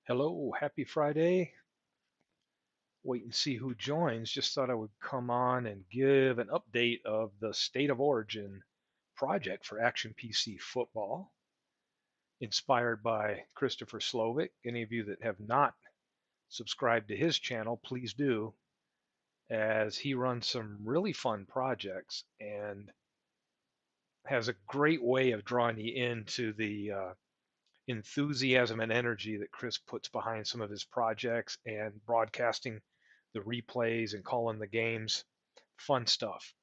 Hello, happy Friday. Wait and see who joins. Just thought I would come on and give an update of the State of Origin project for Action PC Football, inspired by Christopher Slovic. Any of you that have not subscribed to his channel, please do, as he runs some really fun projects and has a great way of drawing you into the enthusiasm and energy that Chris puts behind some of his projects and broadcasting the replays and calling the games. Fun stuff.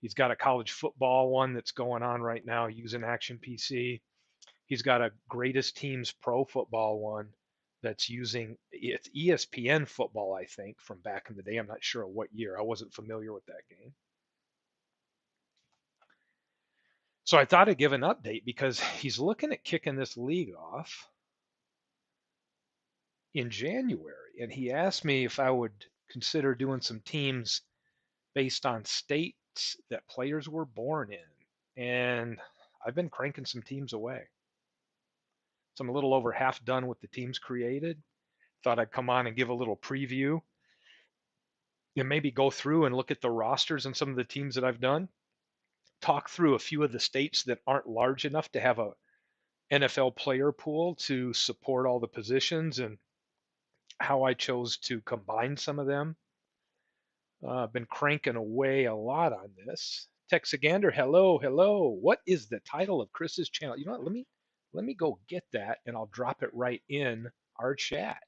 He's got a college football one that's going on right now using Action PC. He's got a Greatest Teams Pro Football one that's using it's ESPN football, I think, from back in the day. I'm not sure what year. I wasn't familiar with that game. So I thought I'd give an update because he's looking at kicking this league off in January, and he asked me if I would consider doing some teams based on states that players were born in. And I've been cranking some teams away. So I'm a little over half done with the teams created. Thought I'd come on and give a little preview and maybe go through and look at the rosters and some of the teams that I've done. Talk through a few of the states that aren't large enough to have a NFL player pool to support all the positions and how I chose to combine some of them. Been cranking away a lot on this. Texagander, hello, hello. What is the title of Chris's channel? You know what? Let me go get that and I'll drop it right in our chat.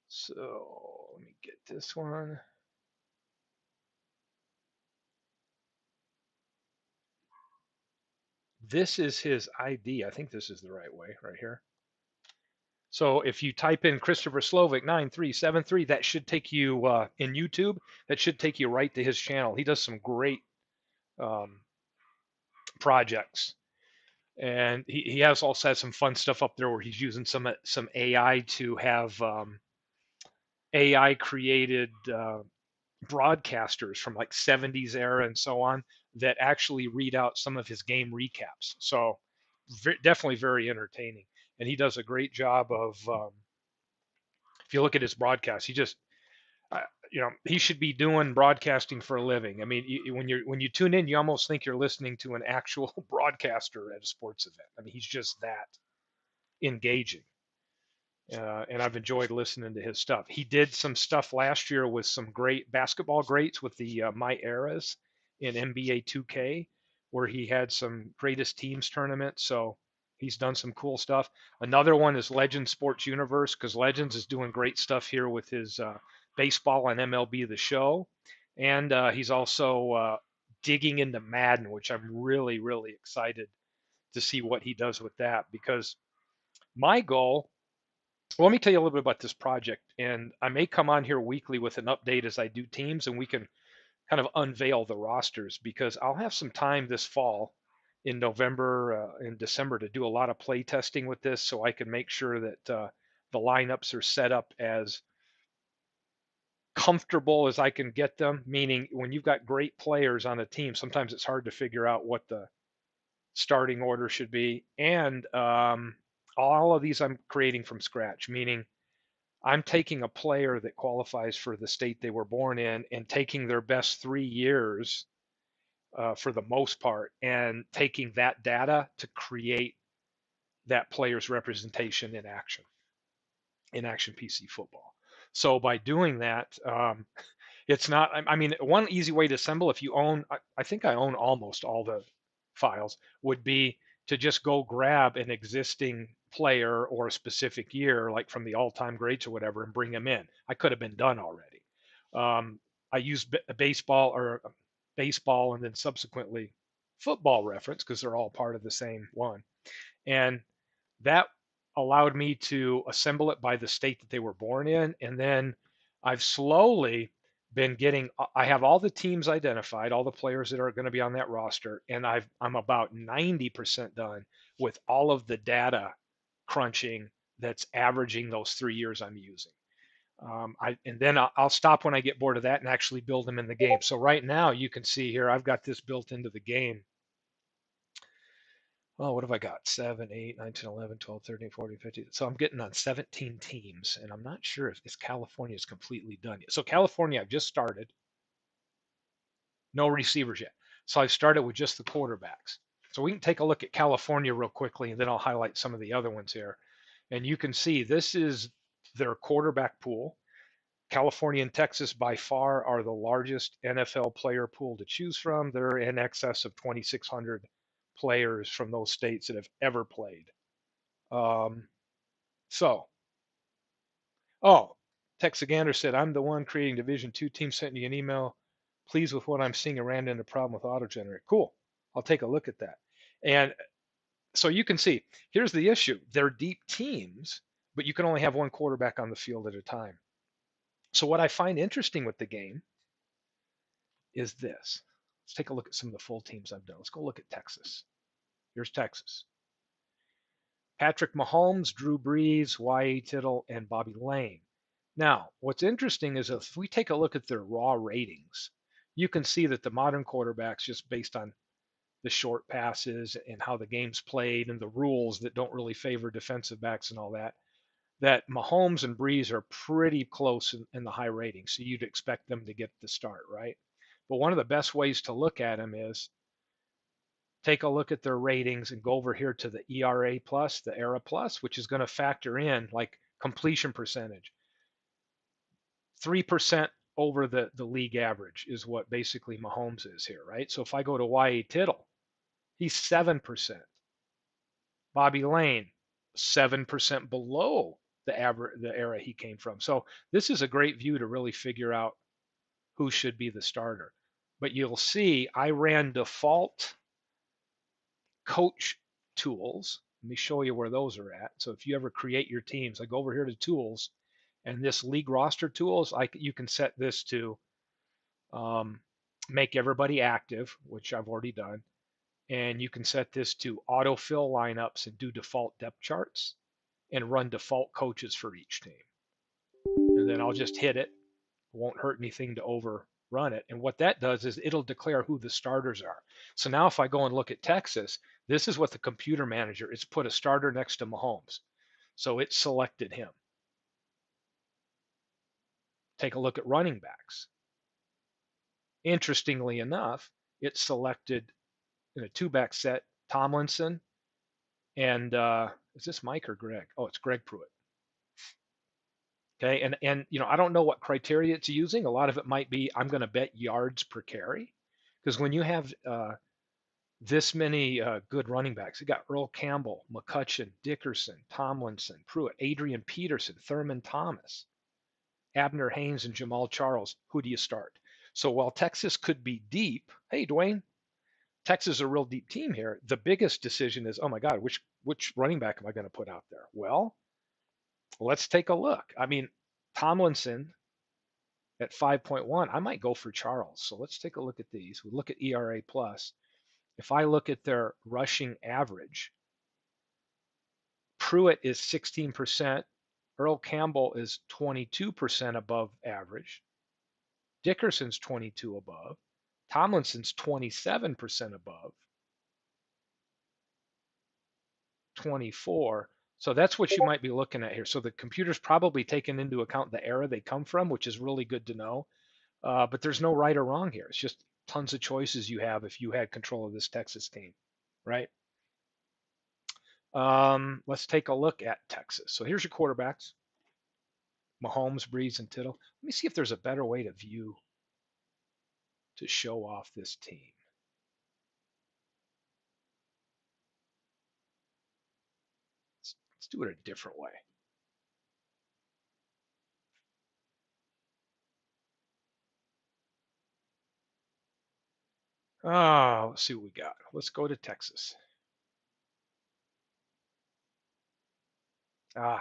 So let me get this one. This is his ID. I think this is the right way right here. So if you type in Christopher Slovic 9373, that should take you in YouTube. That should take you right to his channel. He does some great um, projects, and he has also had some fun stuff up there where he's using some AI to have AI created broadcasters from like 70s era and so on that actually read out some of his game recaps. So definitely very entertaining, and he does a great job of. If you look at his broadcast, he just uh, he should be doing broadcasting for a living. I mean, when you tune in, you almost think you're listening to an actual broadcaster at a sports event. I mean, he's just that engaging. And I've enjoyed listening to his stuff. He did some stuff last year with some great basketball greats with the My Eras in NBA 2K, where he had some greatest teams tournaments. So he's done some cool stuff. Another one is Legends Sports Universe, because Legends is doing great stuff here with his baseball and MLB The Show. And he's also digging into Madden, which I'm really, really excited to see what he does with that, because my goal, well, let me tell you a little bit about this project, and I may come on here weekly with an update as I do teams, and we can kind of unveil the rosters because I'll have some time this fall in November and December to do a lot of play testing with this, so I can make sure that the lineups are set up as comfortable as I can get them. Meaning, when you've got great players on a team, sometimes it's hard to figure out what the starting order should be, and all of these I'm creating from scratch, meaning I'm taking a player that qualifies for the state they were born in and taking their best 3 years for the most part and taking that data to create that player's representation in action PC football. So by doing that, it's not, I mean, one easy way to assemble, if you own, I think I own almost all the files, would be to just go grab an existing player or a specific year, like from the all-time greats or whatever, and bring them in. I could have been done already. I used baseball and then subsequently football reference because they're all part of the same one. And that allowed me to assemble it by the state that they were born in. And then I've slowly been getting, I have all the teams identified, all the players that are going to be on that roster, and I'm about 90% done with all of the data crunching that's averaging those 3 years I'm using. And then I'll stop when I get bored of that and actually build them in the game. So right now you can see here, I've got this built into the game. Oh, what have I got? 7, 8, 9, 10, 11, 12, 13, 14, 15. So I'm getting on 17 teams, and I'm not sure if California is completely done yet. So California, I've just started. No receivers yet. So I've started with just the quarterbacks. So we can take a look at California real quickly, and then I'll highlight some of the other ones here. And you can see this is their quarterback pool. California and Texas by far are the largest NFL player pool to choose from. They're in excess of 2,600 players from those states that have ever played. Um, so, oh, Texagander said, I'm the one creating Division Two team, sent you an email. Pleased with what I'm seeing and ran into a problem with auto-generate. Cool. I'll take a look at that. And so you can see, here's the issue. They're deep teams, but you can only have one quarterback on the field at a time. So what I find interesting with the game is this. Let's take a look at some of the full teams I've done. Let's go look at Texas. Here's Texas. Patrick Mahomes, Drew Brees, Y.A. Tittle, and Bobby Lane. Now, what's interesting is if we take a look at their raw ratings, you can see that the modern quarterbacks, just based on the short passes and how the game's played and the rules that don't really favor defensive backs and all that, that Mahomes and Brees are pretty close in the high ratings. So you'd expect them to get the start, right? But one of the best ways to look at them is take a look at their ratings and go over here to the ERA plus, the ERA plus, which is going to factor in like completion percentage. 3% over the league average is what basically Mahomes is here, right? So if I go to Y.A. Tittle, he's 7%. Bobby Lane, 7% below the average, the era he came from. So this is a great view to really figure out who should be the starter. But you'll see I ran default coach tools. Let me show you where those are at. So if you ever create your teams, I go over here to tools, and this league roster tools, you can set this to make everybody active, which I've already done. And you can set this to autofill lineups and do default depth charts and run default coaches for each team. And then I'll just hit it. It won't hurt anything to overrun it. And what that does is it'll declare who the starters are. So now if I go and look at Texas, this is what the computer manager, it's put a starter next to Mahomes. So it selected him. Take a look at running backs. Interestingly enough, it selected in a two-back set Tomlinson and is this Mike or Greg? Oh, it's Greg Pruitt. Okay, and I don't know what criteria it's using. A lot of it might be I'm going to bet yards per carry, because when you have this many good running backs, you got Earl Campbell, McCutcheon, Dickerson, Tomlinson, Pruitt, Adrian Peterson, Thurman Thomas, Abner Haynes, and Jamal Charles. Who do you start? So while Texas could be deep, hey Dwayne, Texas is a real deep team here. The biggest decision is, oh my God, which running back am I going to put out there? Well, let's take a look. I mean, Tomlinson at 5.1, I might go for Charles. So let's take a look at these. We look at ERA plus. If I look at their rushing average, Pruitt is 16%. Earl Campbell is 22% above average. Dickerson's 22 above. Tomlinson's 27% above. 24. So that's what you might be looking at here. So the computer's probably taken into account the era they come from, which is really good to know. But there's no right or wrong here. It's just tons of choices you have if you had control of this Texas team, right? Let's take a look at Texas. So here's your quarterbacks: Mahomes, Brees, and Tittle. Let me see if there's a better way to view to show off this team. Let's do it a different way. Let's see what we got. Let's go to Texas. Can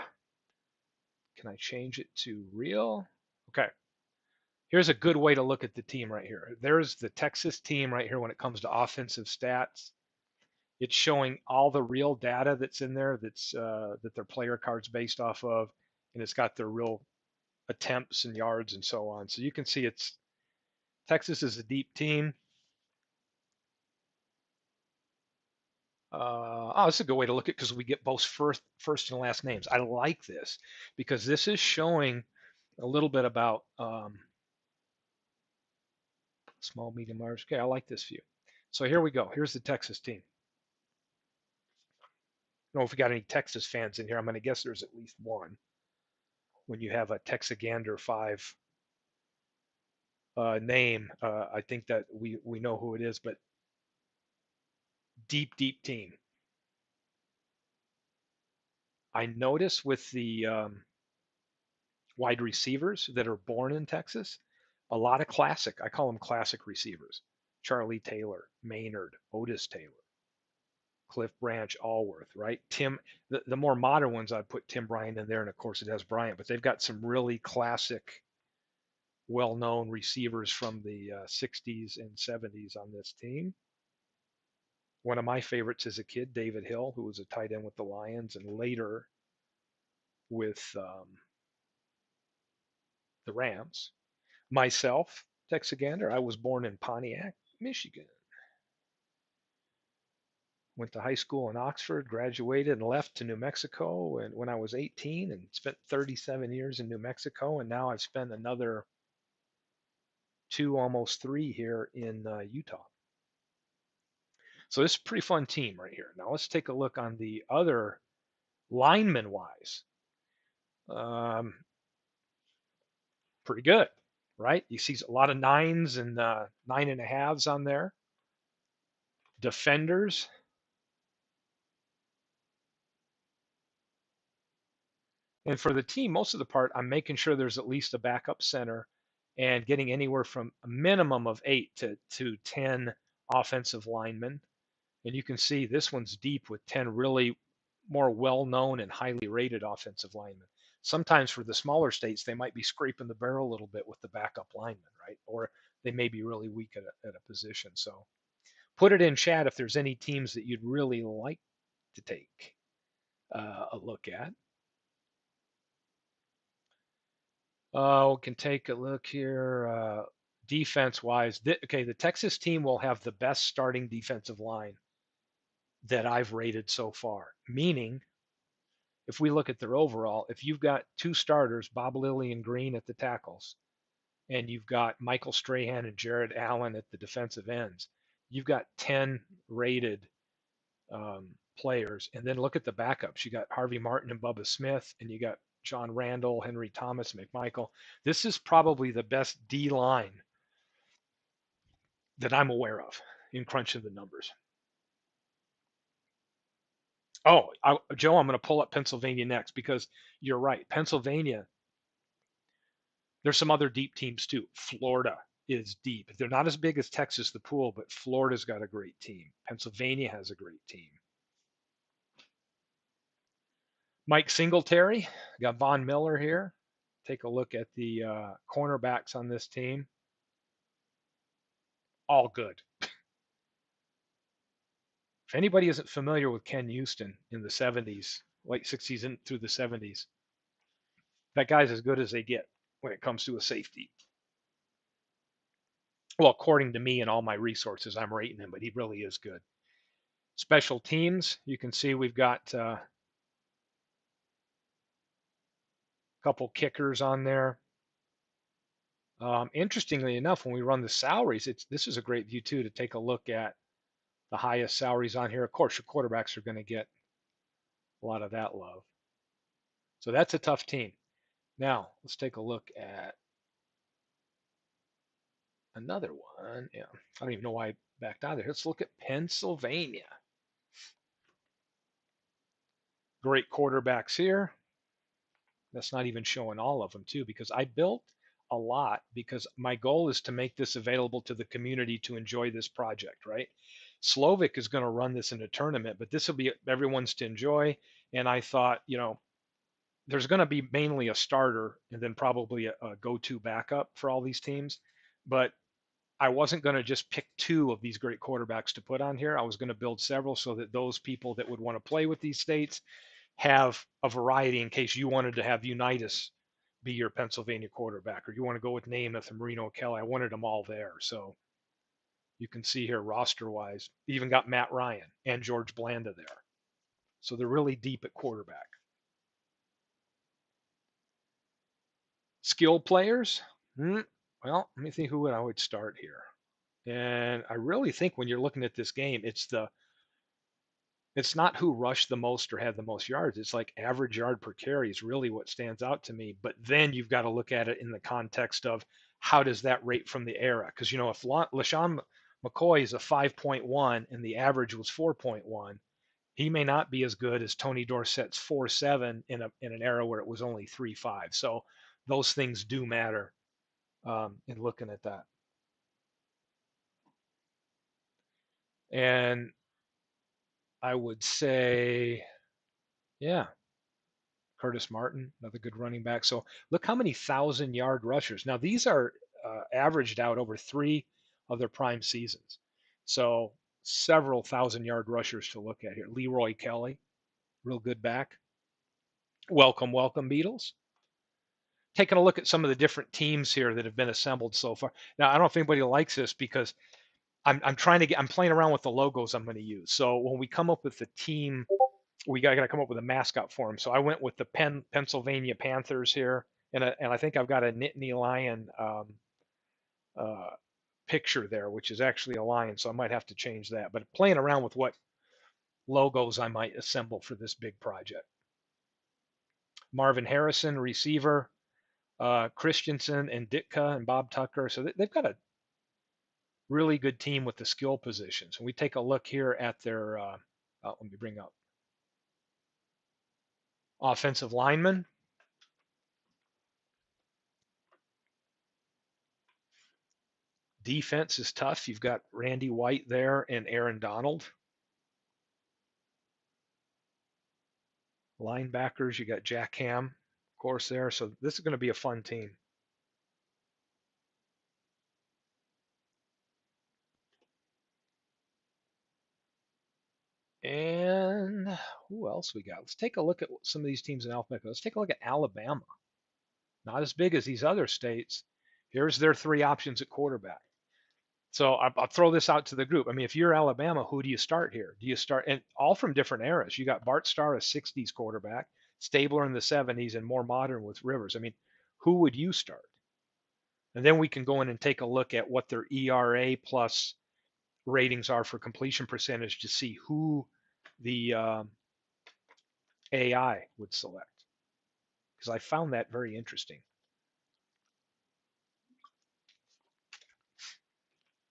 I change it to real? Okay. Here's a good way to look at the team right here. There's the Texas team right here when it comes to offensive stats. It's showing all the real data that's in there that their player cards based off of, and it's got their real attempts and yards and so on. So you can see it's Texas is a deep team. Oh, this is a good way to look at it because we get both first and last names. I like this because this is showing a little bit about small, medium, large. Okay, I like this view. So here we go. Here's the Texas team. I don't know if we got any Texas fans in here. I'm going to guess there's at least one when you have a Texagander 5 name. I think that we know who it is, but deep team. I notice with the wide receivers that are born in Texas, a lot of classic. I call them classic receivers. Charlie Taylor, Maynard, Otis Taylor, Cliff Branch, Allworth, right? The more modern ones, I'd put Tim Bryant in there, and of course it has Bryant, but they've got some really classic, well-known receivers from the 60s and 70s on this team. One of my favorites as a kid, David Hill, who was a tight end with the Lions and later with the Rams. Myself, Texagander, I was born in Pontiac, Michigan. Went to high school in Oxford, graduated and left to New Mexico and when I was 18 and spent 37 years in New Mexico. And now I've spent another 2, almost 3 here in Utah. So this is a pretty fun team right here. Now let's take a look on the other lineman wise. Pretty good, right? You see a lot of 9s and 9.5s on there. Defenders. And for the team, most of the part, I'm making sure there's at least a backup center and getting anywhere from a minimum of 8 to 10 offensive linemen. And you can see this one's deep with 10 really more well-known and highly rated offensive linemen. Sometimes for the smaller states, they might be scraping the barrel a little bit with the backup linemen, right? Or they may be really weak at a position. So put it in chat if there's any teams that you'd really like to take a look at. We can take a look here. Defense-wise, okay, the Texas team will have the best starting defensive line that I've rated so far. Meaning, if we look at their overall, if you've got 2 starters, Bob Lilly and Green at the tackles, and you've got Michael Strahan and Jared Allen at the defensive ends, you've got 10 rated players. And then look at the backups. You got Harvey Martin and Bubba Smith, and you got John Randall, Henry Thomas, McMichael. This is probably the best D line that I'm aware of in crunching the numbers. Oh, Joe, I'm going to pull up Pennsylvania next because you're right. Pennsylvania, there's some other deep teams too. Florida is deep. They're not as big as Texas, the pool, but Florida's got a great team. Pennsylvania has a great team. Mike Singletary, got Von Miller here. Take a look at the cornerbacks on this team. All good. If anybody isn't familiar with Ken Houston in the 70s, late 60s and through the 70s, that guy's as good as they get when it comes to a safety. Well, according to me and all my resources, I'm rating him, but he really is good. Special teams, you can see we've got a couple kickers on there. Interestingly enough, when we run the salaries, this is a great view too to take a look at the highest salaries on here. Of course, your quarterbacks are going to get a lot of that love. So that's a tough team. Now, let's take a look at another one. Yeah, I don't even know why I backed out of there. Let's look at Pennsylvania. Great quarterbacks here. That's not even showing all of them too, because I built a lot because my goal is to make this available to the community to enjoy this project, right? Slovak is going to run this in a tournament, but this will be everyone's to enjoy. And I thought, there's going to be mainly a starter and then probably a go-to backup for all these teams. But I wasn't going to just pick 2 of these great quarterbacks to put on here. I was going to build several so that those people that would want to play with these states have a variety in case you wanted to have Unitas be your Pennsylvania quarterback or you want to go with Namath and Marino Kelly. I wanted them all there. So You can see here roster-wise, even got Matt Ryan and George Blanda there. So they're really deep at quarterback. Skill players? Well, let me think who I would start here. And I really think when you're looking at this game, it's not who rushed the most or had the most yards. It's like average yard per carry is really what stands out to me. But then you've got to look at it in the context of how does that rate from the era? Because, you know, if LaShawn McCoy is a 5.1 and the average was 4.1, he may not be as good as Tony Dorsett's 4.7 in an era where it was only 3.5. So those things do matter in looking at that. And I would say, yeah, Curtis Martin, another good running back. So look how many 1,000-yard rushers. Now these are averaged out over 3 of their prime seasons. So several 1,000-yard rushers to look at here. Leroy Kelly, real good back. Welcome, welcome, Beatles. Taking a look at some of the different teams here that have been assembled so far. Now I don't know if anybody likes this because I'm playing around with the logos I'm going to use. So when we come up with the team, we got to come up with a mascot for them. So I went with the Pennsylvania Panthers here, and I think I've got a Nittany Lion uh, picture there, which is actually a lion. So I might have to change that. But playing around with what logos I might assemble for this big project. Marvin Harrison, receiver, Christensen and Ditka and Bob Tucker. So they've got a really good team with the skill positions. And we take a look here at their, let me bring up offensive linemen. Defense is tough. You've got Randy White there and Aaron Donald. Linebackers, you got Jack Ham, of course, there. So this is going to be a fun team. And who else we got? Let's take a look at some of these teams in alphabetical. Let's take a look at Alabama. Not as big as these other states. Here's their 3 options at quarterback. So I'll throw this out to the group. I mean, if you're Alabama, who do you start here? Do you start, and all from different eras? You got Bart Starr, a 60s quarterback, Stabler in the 70s, and more modern with Rivers. I mean, who would you start? And then we can go in and take a look at what their ERA plus ratings are for completion percentage to see who the AI would select. Because I found that very interesting.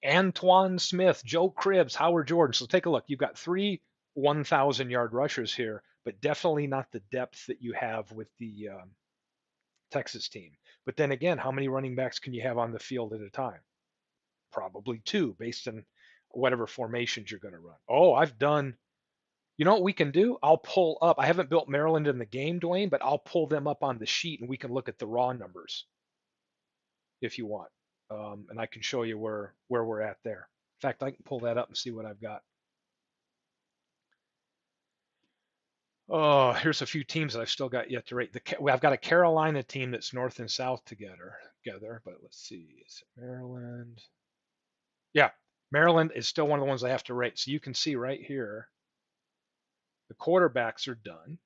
Antoine Smith, Joe Cribbs, Howard Jordan. So take a look. You've got 3 1,000-yard rushers here, but definitely not the depth that you have with the Texas team. But then again, how many running backs can you have on the field at a time? Probably 2, based on whatever formations you're going to run. Oh, I've done. You know what we can do? I'll pull up. I haven't built Maryland in the game, Dwayne, but I'll pull them up on the sheet and we can look at the raw numbers if you want. And I can show you where we're at there. In fact, I can pull that up and see what I've got. Oh, here's a few teams that I've still got yet to rate. I've got a Carolina team that's north and south together. But let's see. Is it Maryland? Yeah, Maryland is still one of the ones I have to rate. So you can see right here, the quarterbacks are done.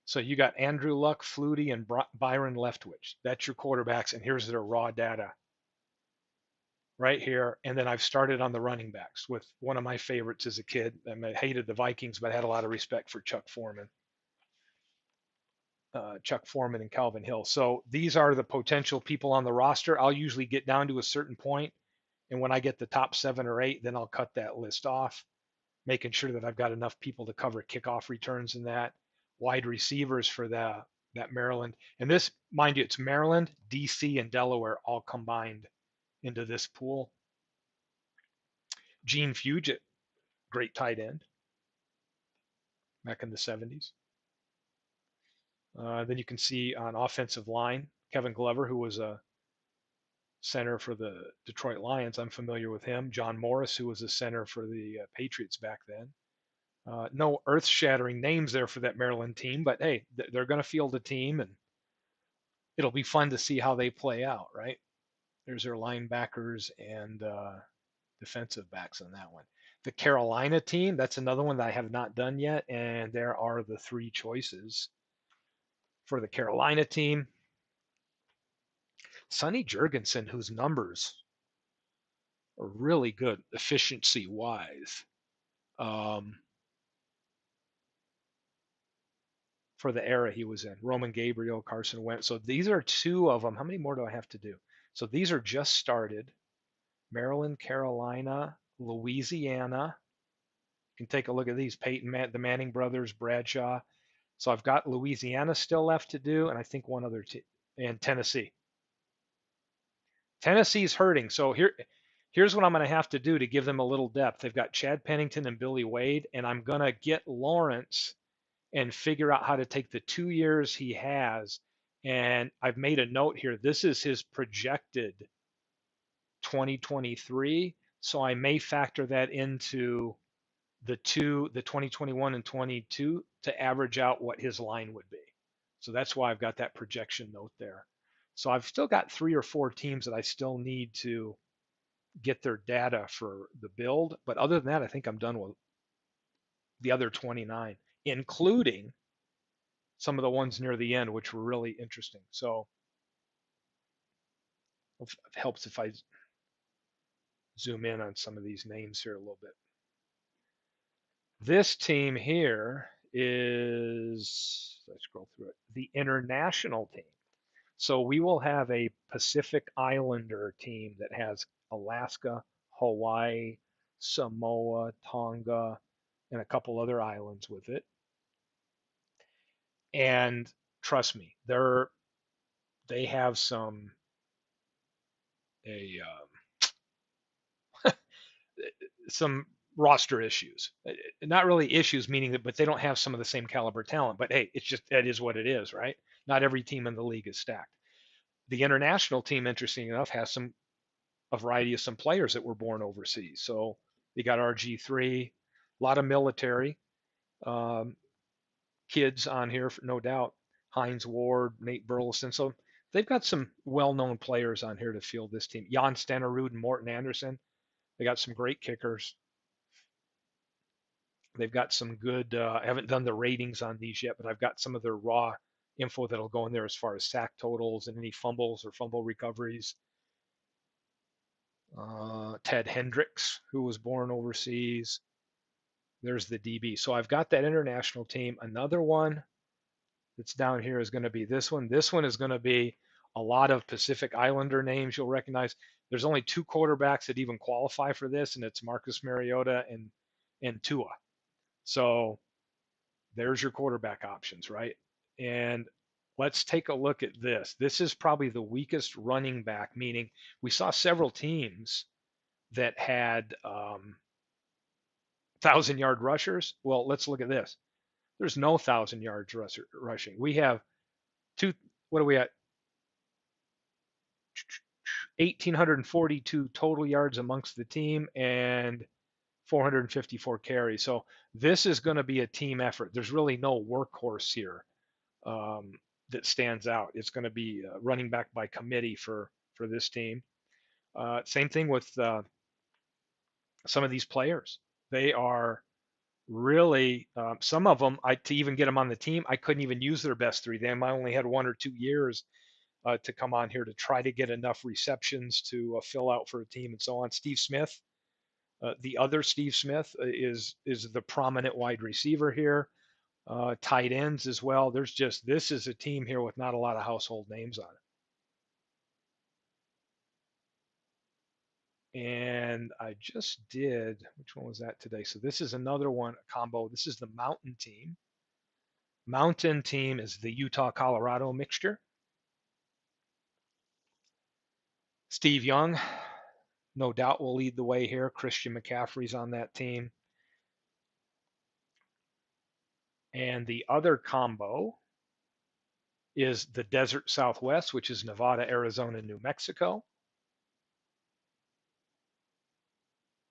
So you got Andrew Luck, Flutie, and Byron Leftwich. That's your quarterbacks, and here's their raw data right here. And then I've started on the running backs with one of my favorites as a kid. I hated the Vikings, but I had a lot of respect for Chuck Foreman. Chuck Foreman and Calvin Hill. So these are the potential people on the roster. I'll usually get down to a certain point, and when I get the top 7 or 8, then I'll cut that list off, making sure that I've got enough people to cover kickoff returns in that. Wide receivers for that Maryland. And this, mind you, it's Maryland, DC, and Delaware all combined into this pool. Gene Fugit, great tight end back in the 70s. Then you can see on offensive line, Kevin Glover, who was a center for the Detroit Lions. I'm familiar with him. John Morris, who was a center for the Patriots back then. No earth-shattering names there for that Maryland team, but hey, they're going to field a team, and it'll be fun to see how they play out, right? There's their linebackers and defensive backs on that one. The Carolina team, that's another one that I have not done yet, and there are the three choices for the Carolina team. Sonny Jurgensen, whose numbers are really good efficiency wise, um, for the era he was in. Roman Gabriel, Carson Wentz. So these are two of them. How many more do I have to do? So these are just started. Maryland, Carolina, Louisiana. You can take a look at these. The Manning brothers, Bradshaw. So I've got Louisiana still left to do, and I think one other team, and Tennessee. Tennessee's hurting. So here's what I'm going to have to do to give them a little depth. They've got Chad Pennington and Billy Wade, and I'm going to get Lawrence and figure out how to take the 2 years he has. And I've made a note here. This is his projected 2023. So I may factor that into the 2021 and 22 to average out what his line would be. So that's why I've got that projection note there. So I've still got 3 or 4 teams that I still need to get their data for the build. But other than that, I think I'm done with the other 29, including some of the ones near the end, which were really interesting. So it helps if I zoom in on some of these names here a little bit. This team here is, let's scroll through it, the international team. So we will have a Pacific Islander team that has Alaska, Hawaii, Samoa, Tonga, and a couple other islands with it. And trust me, they have a some roster issues. Not really issues, meaning that, but they don't have some of the same caliber talent. But hey, it's just that is what it is, right? Not every team in the league is stacked. The international team, interesting enough, has a variety of some players that were born overseas. So they got RG3, a lot of military um, kids on here, no doubt. Hines Ward, Nate Burleson. So they've got some well-known players on here to field this team. Jan Stenerud and Morten Anderson. They got some great kickers. They've got some good. I haven't done the ratings on these yet, but I've got some of their raw info that'll go in there as far as sack totals and any fumbles or fumble recoveries. Ted Hendricks, who was born overseas. There's the DB. So I've got that international team. Another one that's down here is going to be this one. This one is going to be a lot of Pacific Islander names you'll recognize. There's only 2 quarterbacks that even qualify for this, and it's Marcus Mariota and Tua. So there's your quarterback options, right? And let's take a look at this. This is probably the weakest running back, meaning we saw several teams that had 1,000-yard rushers. Well, let's look at this. There's no 1,000 yards rushing. We have what are we at? 1,842 total yards amongst the team and 454 carries. So this is going to be a team effort. There's really no workhorse here that stands out. It's going to be running back by committee for this team. Same thing with some of these players. They are really some of them. To even get them on the team, I couldn't even use their best 3. They only had 1 or 2 years to come on here to try to get enough receptions to fill out for a team and so on. Steve Smith, the other Steve Smith, is the prominent wide receiver here. Tight ends as well. This is a team here with not a lot of household names on it. And I just did, which one was that today? So this is another one, a combo. This is the Mountain team. Mountain team is the Utah-Colorado mixture. Steve Young, no doubt, will lead the way here. Christian McCaffrey's on that team. And the other combo is the Desert Southwest, which is Nevada, Arizona, New Mexico.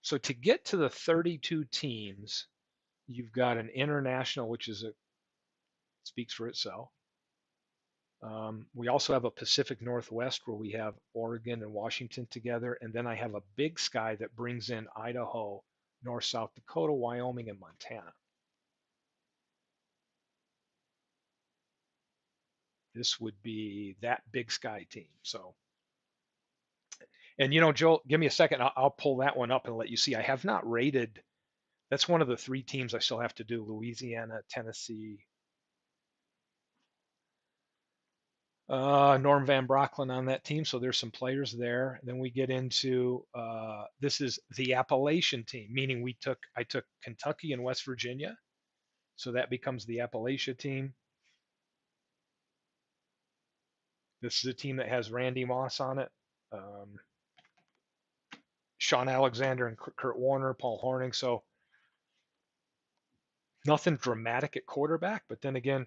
So to get to the 32 teams, you've got an international, which speaks for itself. We also have a Pacific Northwest where we have Oregon and Washington together. And then I have a Big Sky that brings in Idaho, North, South Dakota, Wyoming, and Montana. This would be that Big Sky team. So, and Joel, give me a second. I'll pull that one up and let you see. I have not rated. That's one of the three teams I still have to do: Louisiana, Tennessee, Norm Van Brocklin on that team. So there's some players there. Then we get into this is the Appalachian team, meaning I took Kentucky and West Virginia, so that becomes the Appalachia team. This is a team that has Randy Moss on it, Sean Alexander and Kurt Warner, Paul Hornung. So nothing dramatic at quarterback, but then again,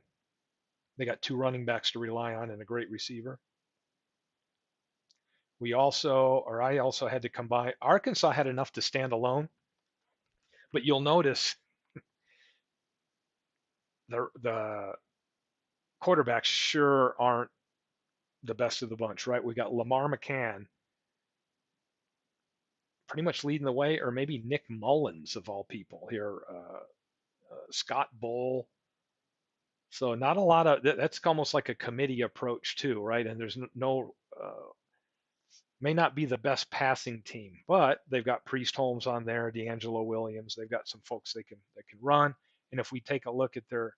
they got two running backs to rely on and a great receiver. I also had to combine. Arkansas had enough to stand alone, but you'll notice the quarterbacks sure aren't the best of the bunch, right? We got Lamar McCann pretty much leading the way, or maybe Nick Mullins of all people here, Scott Bull. So not a lot of that's almost like a committee approach too, right? And there's no may not be the best passing team, but they've got Priest Holmes on there, D'Angelo Williams. They've got some folks that can run. And if we take a look at their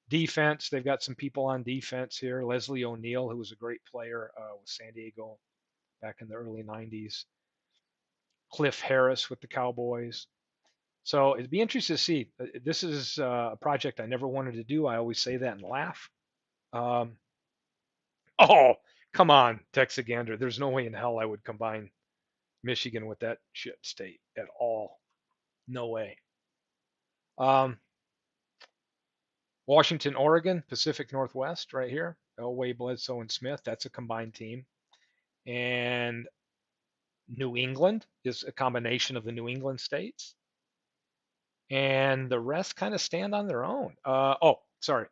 defense, they've got some people on defense here. Leslie O'Neal, who was a great player with San Diego back in the early 90s. Cliff Harris with the Cowboys. So it'd be interesting to see. This is a project I never wanted to do. I always say that and laugh. Um, oh, come on, Texagander. There's no way in hell I would combine Michigan with that shit state at all. No way. Um, Washington, Oregon, Pacific Northwest, right here. Elway, Bledsoe, and Smith. That's a combined team. And New England is a combination of the New England states. And the rest kind of stand on their own. Sorry.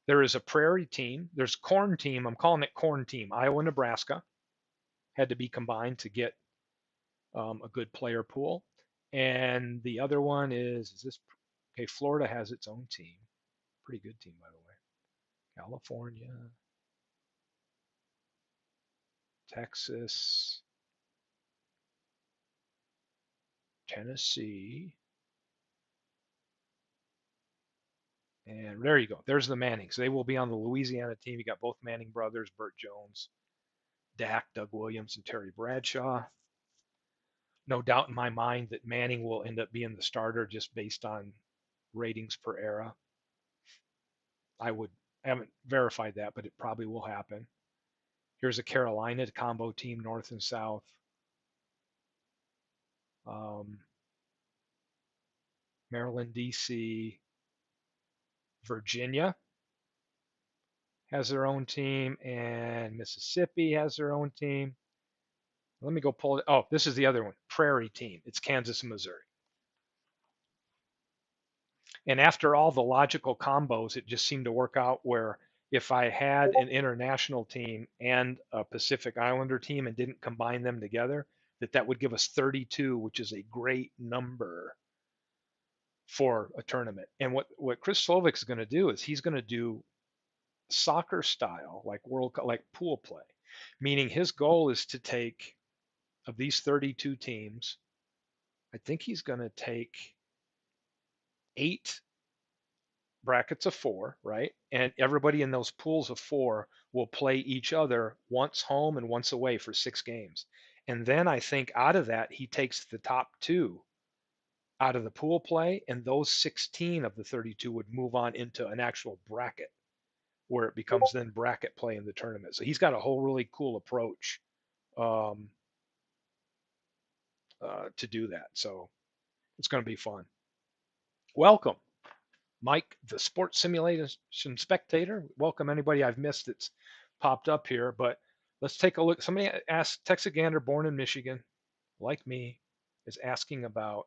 There is a Prairie team. There's Corn team. I'm calling it Corn team. Iowa, Nebraska had to be combined to get a good player pool. And the other one is this? Okay, Florida has its own team. Pretty good team, by the way. California, Texas, Tennessee. And there you go. There's the Mannings. They will be on the Louisiana team. You got both Manning brothers, Burt Jones, Dak, Doug Williams, and Terry Bradshaw. No doubt in my mind that Manning will end up being the starter just based on ratings per era. I haven't verified that, but it probably will happen. Here's a Carolina combo team, North and South. Maryland, D.C., Virginia has their own team, and Mississippi has their own team. Let me go pull it. Oh, this is the other one, Prairie team. It's Kansas and Missouri. And after all the logical combos, it just seemed to work out where if I had an international team and a Pacific Islander team and didn't combine them together, that would give us 32, which is a great number for a tournament. And what Chris Slovik is going to do is he's going to do soccer style, like pool play, meaning his goal is to take of these 32 teams. I think he's going to take 8 brackets of 4, right? And everybody in those pools of 4 will play each other once home and once away for 6 games. And then I think out of that, he takes the top 2 out of the pool play, and those 16 of the 32 would move on into an actual bracket where it becomes then bracket play in the tournament. So he's got a whole really cool approach to do that. So it's going to be fun. Welcome, Mike, the sports simulation spectator. Welcome anybody I've missed that's popped up here. But let's take a look. Somebody asked, Texagander, born in Michigan, like me, is asking about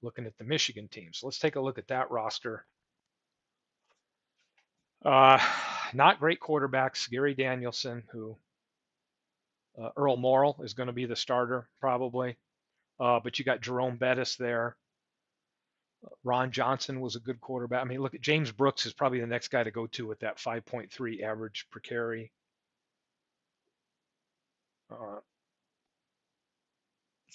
looking at the Michigan team. So let's take a look at that roster. not great quarterbacks. Gary Danielson, who Earl Morrall is going to be the starter probably, but you got Jerome Bettis there. Ron Johnson was a good quarterback. I mean, look at James Brooks is probably the next guy to go to with that 5.3 average per carry. Uh,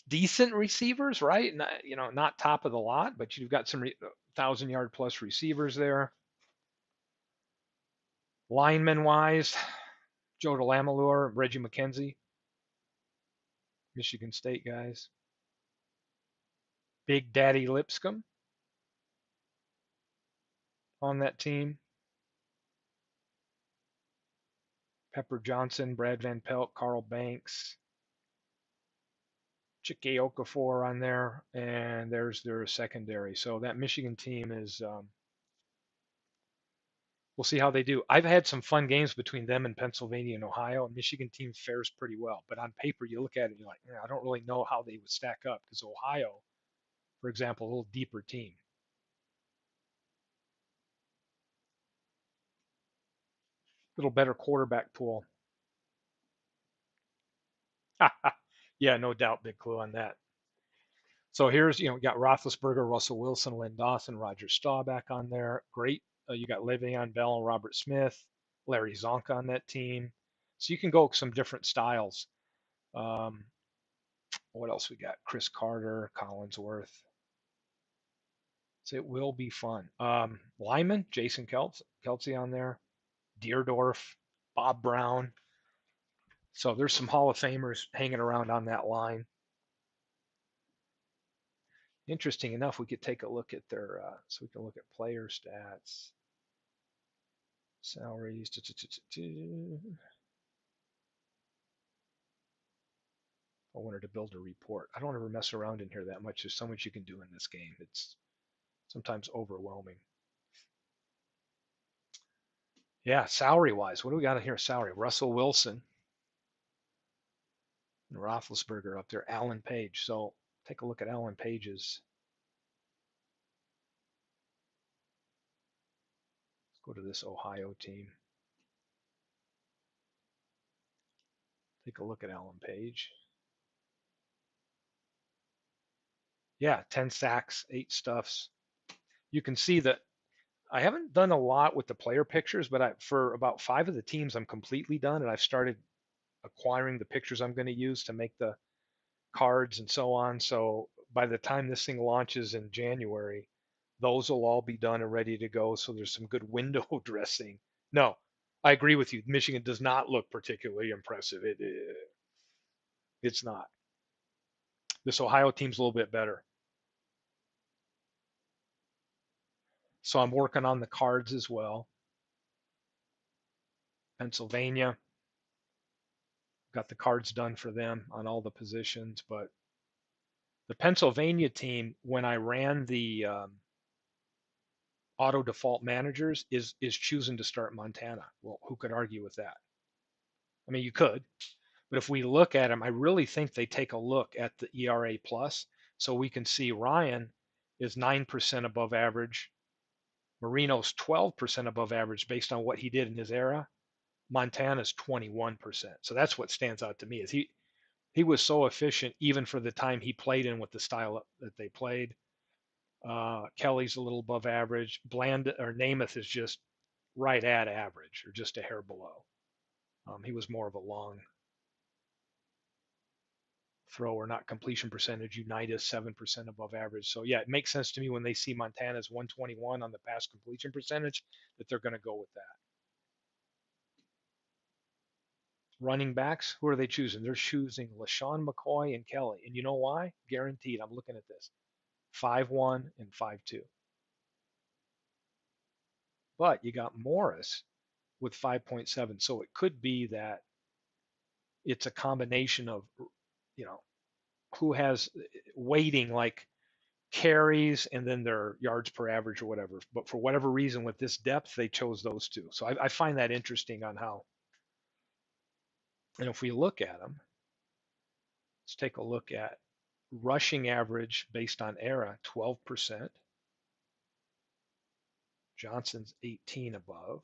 Decent receivers, right? Not, not top of the lot, but you've got some 1,000-yard plus receivers there. Lineman wise, Joe DeLamielleure, Reggie McKenzie, Michigan State guys. Big Daddy Lipscomb on that team. Pepper Johnson, Brad Van Pelt, Carl Banks, Chike Okafor on there, and there's their secondary. So that Michigan team is, we'll see how they do. I've had some fun games between them and Pennsylvania and Ohio, and Michigan team fares pretty well. But on paper, you look at it, and you're like, I don't really know how they would stack up because Ohio, for example, a little deeper team. Little better quarterback pool. Yeah, no doubt, big clue on that. So here's, we got Roethlisberger, Russell Wilson, Len Dawson, Roger Staubach on there. Great. You got Le'Veon Bell and Robert Smith, Larry Zonka on that team. So you can go some different styles. Um, what else we got? Chris Carter, Collinsworth. So it will be fun. Lyman, Jason Kelsey on there. Deerdorf, Bob Brown. So there's some Hall of Famers hanging around on that line. Interesting enough, we could take a look at their, so we can look at player stats, salaries. I wanted to build a report. I don't ever mess around in here that much. There's so much you can do in this game. It's sometimes overwhelming. Yeah, salary wise, what do we got in here? Salary. Russell Wilson and Roethlisberger up there. Alan Page. So take a look at Alan Page's. Let's go to this Ohio team. Take a look at Alan Page. Yeah, 10 sacks, 8 stuffs. You can see that I haven't done a lot with the player pictures, but for about 5 of the teams, I'm completely done, and I've started acquiring the pictures I'm going to use to make the cards and so on. So by the time this thing launches in January, those will all be done and ready to go. So there's some good window dressing. No, I agree with you. Michigan does not look particularly impressive. It's not. This Ohio team's a little bit better. So I'm working on the cards as well. Pennsylvania, got the cards done for them on all the positions, but the Pennsylvania team, when I ran the auto default managers, is choosing to start Montana. Well, who could argue with that? I mean, you could, but if we look at them, I really think they take a look at the ERA plus, so we can see Ryan is 9% above average, Marino's 12% above average based on what he did in his era. Montana's 21%. So that's what stands out to me is he was so efficient even for the time he played in with the style that they played. Kelly's a little above average. Bland or Namath is just right at average or just a hair below. He was more of a long thrower, not completion percentage. Unitas 7% above average. So yeah, it makes sense to me when they see Montana's 121 on the pass completion percentage that they're going to go with that. Running backs, who are they choosing? They're choosing LaShawn McCoy and Kelly. And you know why? Guaranteed. I'm looking at this. 5'1" and 5'2". But you got Morris with 5.7. So it could be that it's a combination of, who has weighting like carries and then their yards per average or whatever. But for whatever reason, with this depth, they chose those two. So I find that interesting on how. And if we look at them, let's take a look at rushing average based on era, 12%. Johnson's 18 above.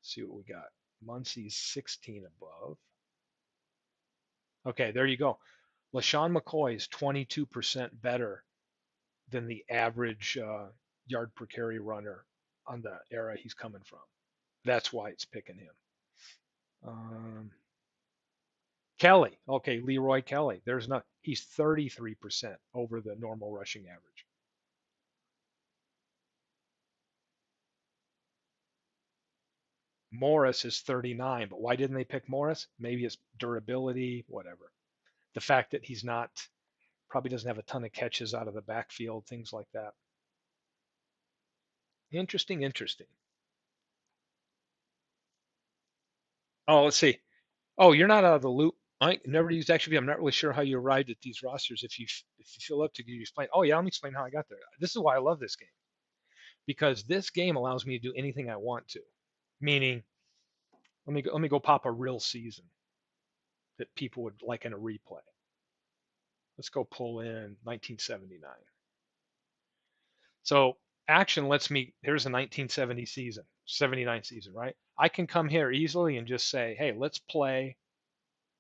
See what we got. Muncie's 16 above. Okay, there you go. LaShawn McCoy is 22% better than the average yard per carry runner on the era he's coming from. That's why it's picking him. Um, Kelly, okay, Leroy Kelly. He's 33% over the normal rushing average. Morris is 39, but why didn't they pick Morris? Maybe it's durability, whatever. The fact that he's not, probably doesn't have a ton of catches out of the backfield, things like that. Interesting, interesting. Oh, let's see. Oh, you're not out of the loop. I never used XGP. I'm not really sure how you arrived at these rosters. If you feel up to, you explain. Oh yeah, let me explain how I got there. This is why I love this game, because this game allows me to do anything I want to. Meaning, let me go pop a real season that people would like in a replay. Let's go pull in 1979. So action lets me. Here's a 1970 season, 79 season, right? I can come here easily and just say, hey, let's play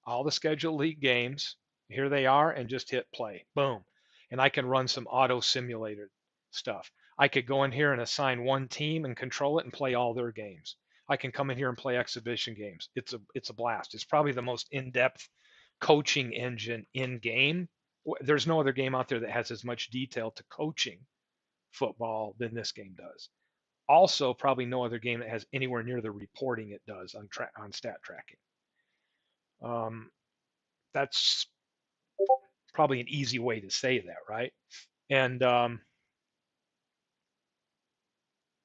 all the scheduled league games. Here they are, and just hit play. Boom. And I can run some auto simulated stuff. I could go in here and assign one team and control it and play all their games. I can come in here and play exhibition games. It's a blast. It's probably the most in-depth coaching engine in game. There's no other game out there that has as much detail to coaching football than this game does. Also, probably no other game that has anywhere near the reporting it does on stat tracking. Um, that's probably an easy way to say that, right? And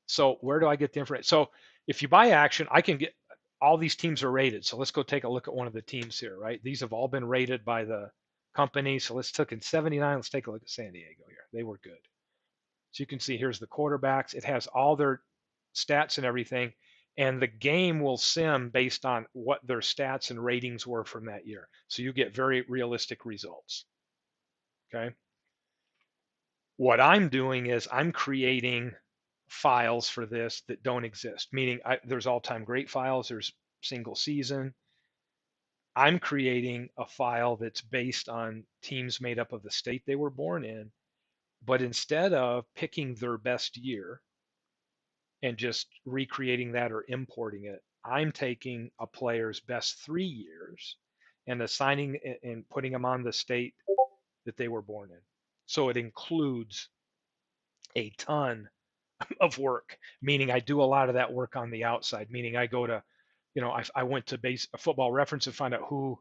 so where do I get the information? So if you buy action, I can get all these teams are rated. So let's go take a look at one of the teams here, right? These have all been rated by the company. So let's take in 79. Let's take a look at San Diego here. They were good. So you can see here's the quarterbacks. It has all their stats and everything. And the game will sim based on what their stats and ratings were from that year. So you get very realistic results. Okay. What I'm doing is I'm creating files for this that don't exist, meaning there's all-time great files, there's single season. I'm creating a file that's based on teams made up of the state they were born in, but instead of picking their best year and just recreating that or importing it, I'm taking a player's best 3 years and assigning and putting them on the state that they were born in. So it includes a ton of work, meaning I do a lot of that work on the outside, meaning I go to, I went to base a Football Reference and find out who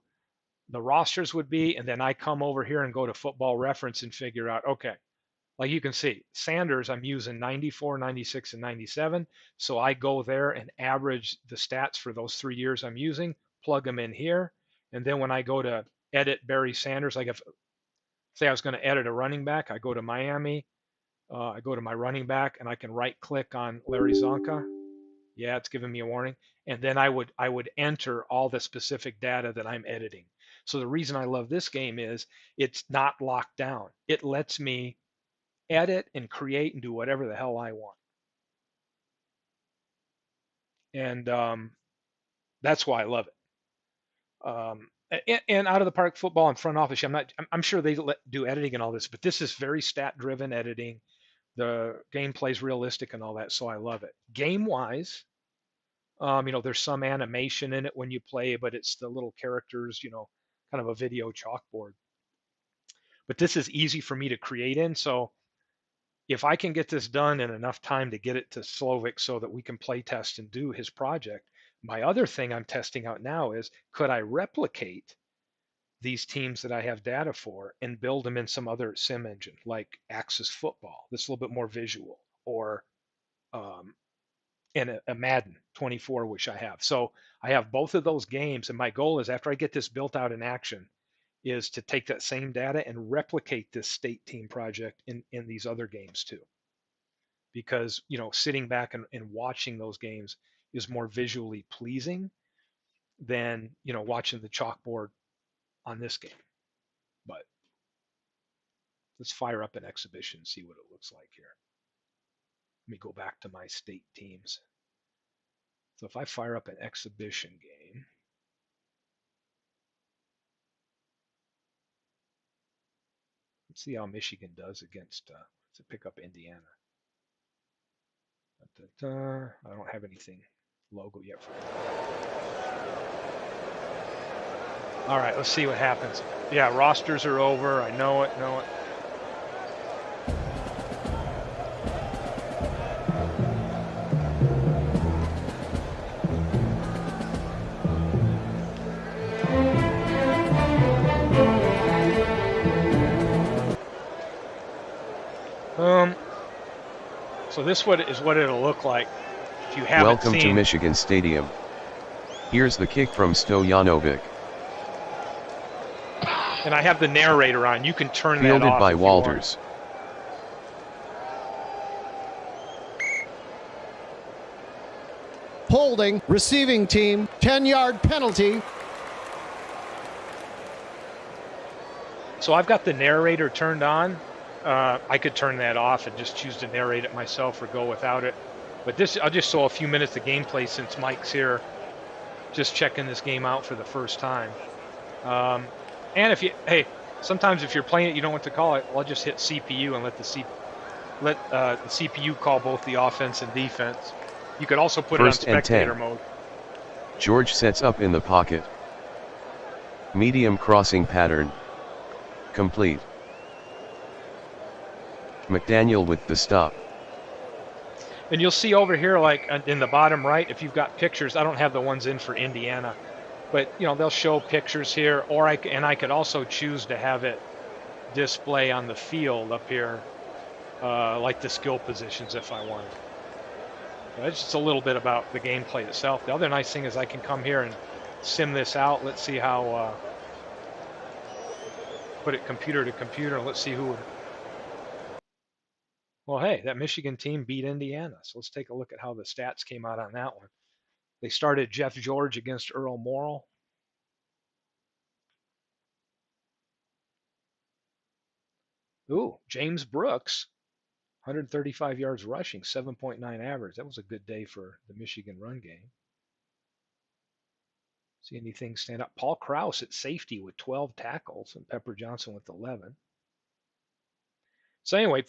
the rosters would be. And then I come over here and go to Football Reference and figure out, okay, like you can see, Sanders, I'm using 94, 96, and 97. So I go there and average the stats for those 3 years I'm using, plug them in here. And then when I go to edit Barry Sanders, like if, say I was going to edit a running back, I go to Miami, I go to my running back and I can right click on Larry Zonka. Yeah, it's giving me a warning. And then I would enter all the specific data that I'm editing. So the reason I love this game is it's not locked down. It lets me edit and create and do whatever the hell I want. And that's why I love it. And out of the park football and front office, I'm sure they do editing and all this, but this is very stat driven editing. The gameplay's realistic and all that, so I love it. Game wise, there's some animation in it when you play, but it's the little characters, kind of a video chalkboard. But this is easy for me to create in. So if I can get this done in enough time to get it to Slovik so that we can play test and do his project, my other thing I'm testing out now is could I replicate these teams that I have data for and build them in some other sim engine like Axis Football that's a little bit more visual, or um, in a Madden 24, which I have. So I have both of those games, and my goal is after I get this built out in action, is to take that same data and replicate this state team project in these other games too. Because sitting back and watching those games is more visually pleasing than watching the chalkboard on this game. But let's fire up an exhibition and see what it looks like here. Let me go back to my state teams. So if I fire up an exhibition game, let's see how Michigan does against, let's pick up Indiana. I don't have anything logo yet for it. All right, let's see what happens. Yeah, rosters are over. I know it. So this is what it'll look like if you haven't Welcome seen. to Michigan Stadium. Here's the kick from Stojanovic. And I have the narrator on. You can turn that Fielded off. by if you Walters. want. Holding, receiving team, 10-yard penalty. So I've got the narrator turned on. I could turn that off and just choose to narrate it myself or go without it. But this, I'll just show a few minutes of gameplay since Mike's here, just checking this game out for the first time. And if you, hey, sometimes if you're playing it, you don't want to call it. Well, I'll just hit CPU and let the CPU call both the offense and defense. You could also put First it on spectator and 10. mode. George sets up in the pocket. Medium crossing pattern. Complete. McDaniel with the stop. And you'll see over here, like in the bottom right, if you've got pictures, I don't have the ones in for Indiana, but you know they'll show pictures here, or I could also choose to have it display on the field up here, like the skill positions if I wanted. That's just a little bit about the gameplay itself. The other nice thing is I can come here and sim this out. Let's see how. Put it computer to computer. Let's see who would. Well, hey, that Michigan team beat Indiana. So let's take a look at how the stats came out on that one. They started Jeff George against Earl Morrall. Ooh, James Brooks, 135 yards rushing, 7.9 average. That was a good day for the Michigan run game. See anything stand up? Paul Krause at safety with 12 tackles and Pepper Johnson with 11. So anyway,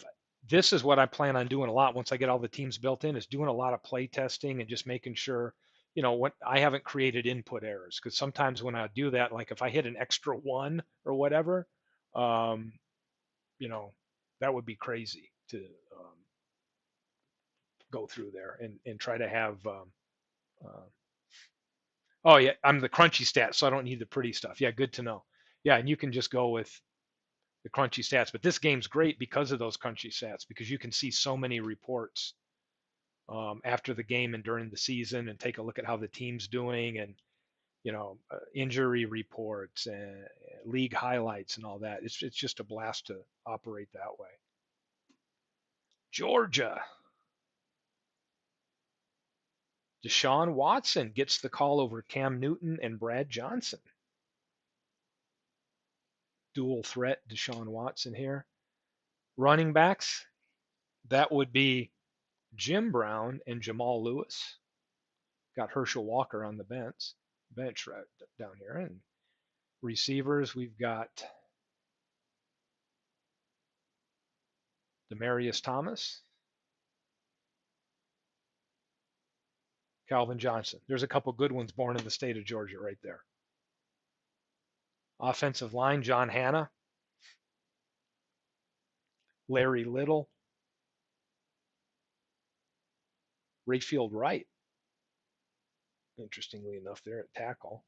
this is what I plan on doing a lot once I get all the teams built in, is doing a lot of play testing and just making sure, you know, what I haven't created input errors. Because sometimes when I do that, like if I hit an extra one or whatever, you know, that would be crazy to go through there and try to have. Oh yeah, I'm the crunchy stats, so I don't need the pretty stuff. Yeah, good to know. Yeah, and you can just go with the crunchy stats. But this game's great because of those crunchy stats, because you can see so many reports after the game and during the season, and take a look at how the team's doing, and you know, injury reports and league highlights and all that. It's just a blast to operate that way. Georgia. Deshaun Watson gets the call over Cam Newton and Brad Johnson. Dual threat Deshaun Watson here. Running backs, that would be Jim Brown and Jamal Lewis. Got Herschel Walker on the bench right down here. And receivers, we've got Demarius Thomas, Calvin Johnson. There's a couple good ones born in the state of Georgia right there. Offensive line, John Hanna, Larry Little, Rayfield Wright. Interestingly enough, there at tackle.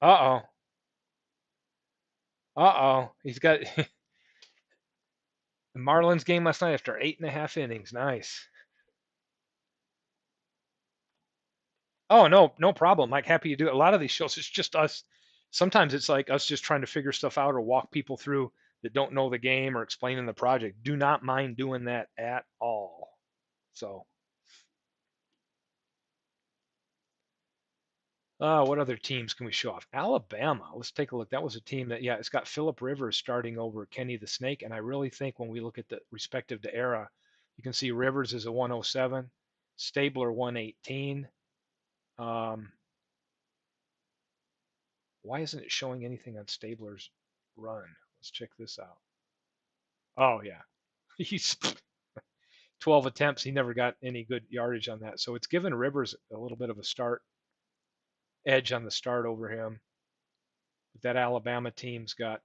Uh-oh. Uh-oh. He's got the Marlins game last night after 8.5 innings. Nice. Oh, no problem, Mike. Happy to do it. A lot of these shows, it's just us. Sometimes it's like us just trying to figure stuff out or walk people through that don't know the game or explaining the project. Do not mind doing that at all. So, What other teams can we show off? Alabama. Let's take a look. That was a team that, yeah, it's got Philip Rivers starting over Kenny the Snake. And I really think when we look at the respective to era, you can see Rivers is a 107, Stabler 118. Why isn't it showing anything on Stabler's run? Let's check this out. Oh, yeah. He's 12 attempts. He never got any good yardage on that. So it's given Rivers a little bit of a start edge on the start over him. But that Alabama team's got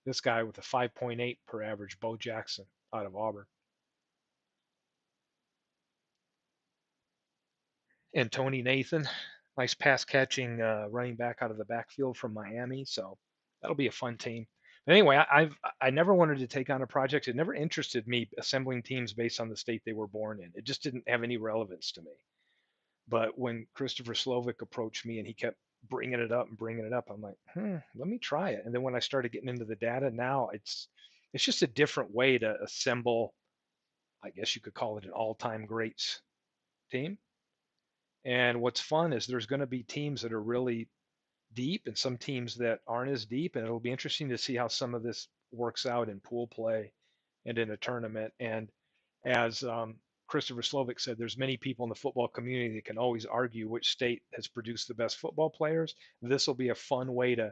this guy with a 5.8 per average, Bo Jackson out of Auburn. And Tony Nathan, nice pass catching running back out of the backfield from Miami. So that'll be a fun team. But anyway, I never wanted to take on a project. It never interested me assembling teams based on the state they were born in. It just didn't have any relevance to me. But when Christopher Slovic approached me and he kept bringing it up and bringing it up, I'm like, let me try it. And then when I started getting into the data, now it's just a different way to assemble. I guess you could call it an all-time greats team. And what's fun is there's going to be teams that are really deep and some teams that aren't as deep. And it'll be interesting to see how some of this works out in pool play and in a tournament. And as Christopher Slovic said, there's many people in the football community that can always argue which state has produced the best football players. This will be a fun way to,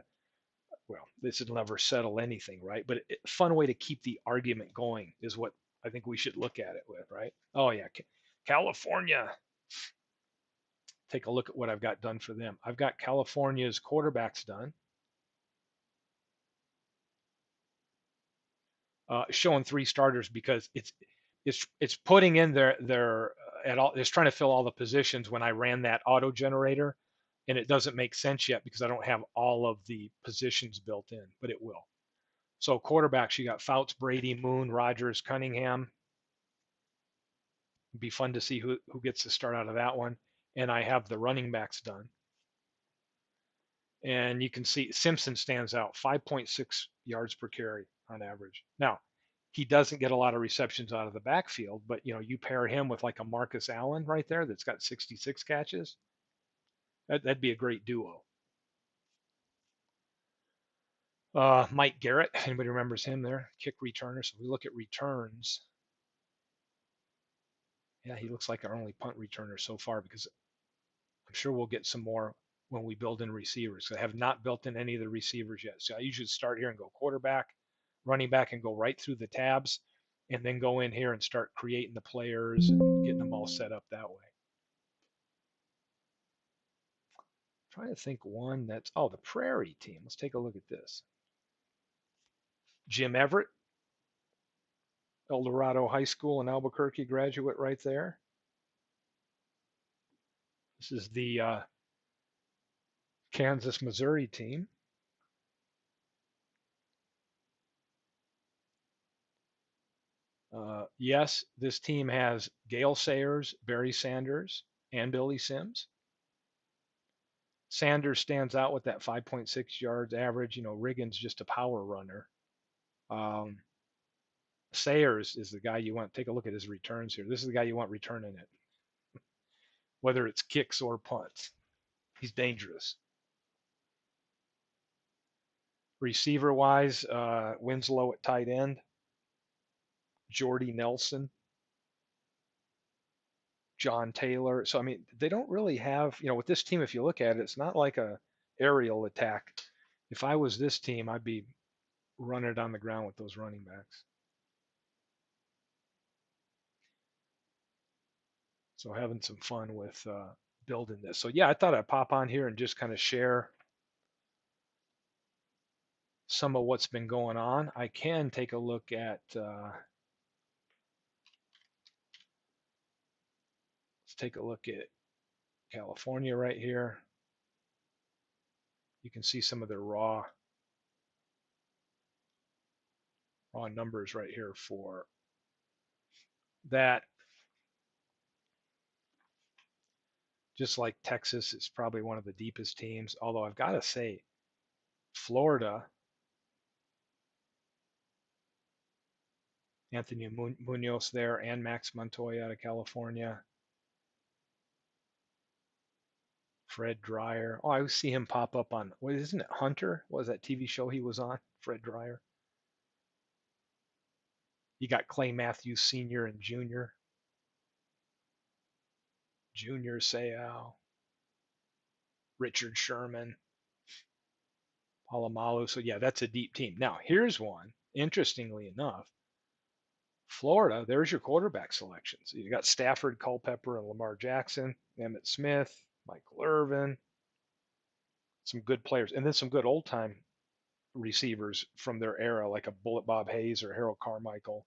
well, this will never settle anything, right? But a fun way to keep the argument going is what I think we should look at it with, right? Oh, yeah. California. Take a look at what I've got done for them. I've got California's quarterbacks done. Showing 3 starters because it's putting in their at all. It's trying to fill all the positions when I ran that auto generator, and it doesn't make sense yet because I don't have all of the positions built in, but it will. So quarterbacks, you got Fouts, Brady, Moon, Rogers, Cunningham. It'd be fun to see who gets to start out of that one. And I have the running backs done. And you can see Simpson stands out, 5.6 yards per carry on average. Now, he doesn't get a lot of receptions out of the backfield, but you pair him with like a Marcus Allen right there that's got 66 catches. That'd be a great duo. Mike Garrett, anybody remembers him there? Kick returner. So we look at returns. Yeah, he looks like our only punt returner so far because I'm sure we'll get some more when we build in receivers. I have not built in any of the receivers yet. So I usually start here and go quarterback, running back, and go right through the tabs, and then go in here and start creating the players and getting them all set up that way. I'm trying to think one that's, the Prairie team. Let's take a look at this. Jim Everett, El Dorado High School in Albuquerque graduate right there. This is the Kansas, Missouri team. Yes, this team has Gale Sayers, Barry Sanders, and Billy Sims. Sanders stands out with that 5.6 yards average. Riggins just a power runner. Sayers is the guy you want. Take a look at his returns here. This is the guy you want returning it, whether it's kicks or punts. He's dangerous. Receiver-wise, Winslow at tight end, Jordy Nelson, John Taylor. So, I mean, they don't really have, with this team, if you look at it, it's not like a aerial attack. If I was this team, I'd be running it on the ground with those running backs. So having some fun with building this. So yeah, I thought I'd pop on here and just kind of share some of what's been going on. I can take a look at, let's take a look at California right here. You can see some of their raw numbers right here for that. Just like Texas, it's probably one of the deepest teams. Although I've got to say, Florida, Anthony Munoz there, and Max Montoya out of California. Fred Dreyer. Oh, I always see him pop up on, what isn't it, Hunter? What was that TV show he was on? Fred Dreyer. You got Clay Matthews Sr. and Jr. Junior Seau, Richard Sherman, Palomalu. So yeah, that's a deep team. Now here's one. Interestingly enough, Florida. There's your quarterback selections. You got Stafford, Culpepper, and Lamar Jackson, Emmitt Smith, Michael Irvin. Some good players, and then some good old time receivers from their era, like a Bullet Bob Hayes or Harold Carmichael.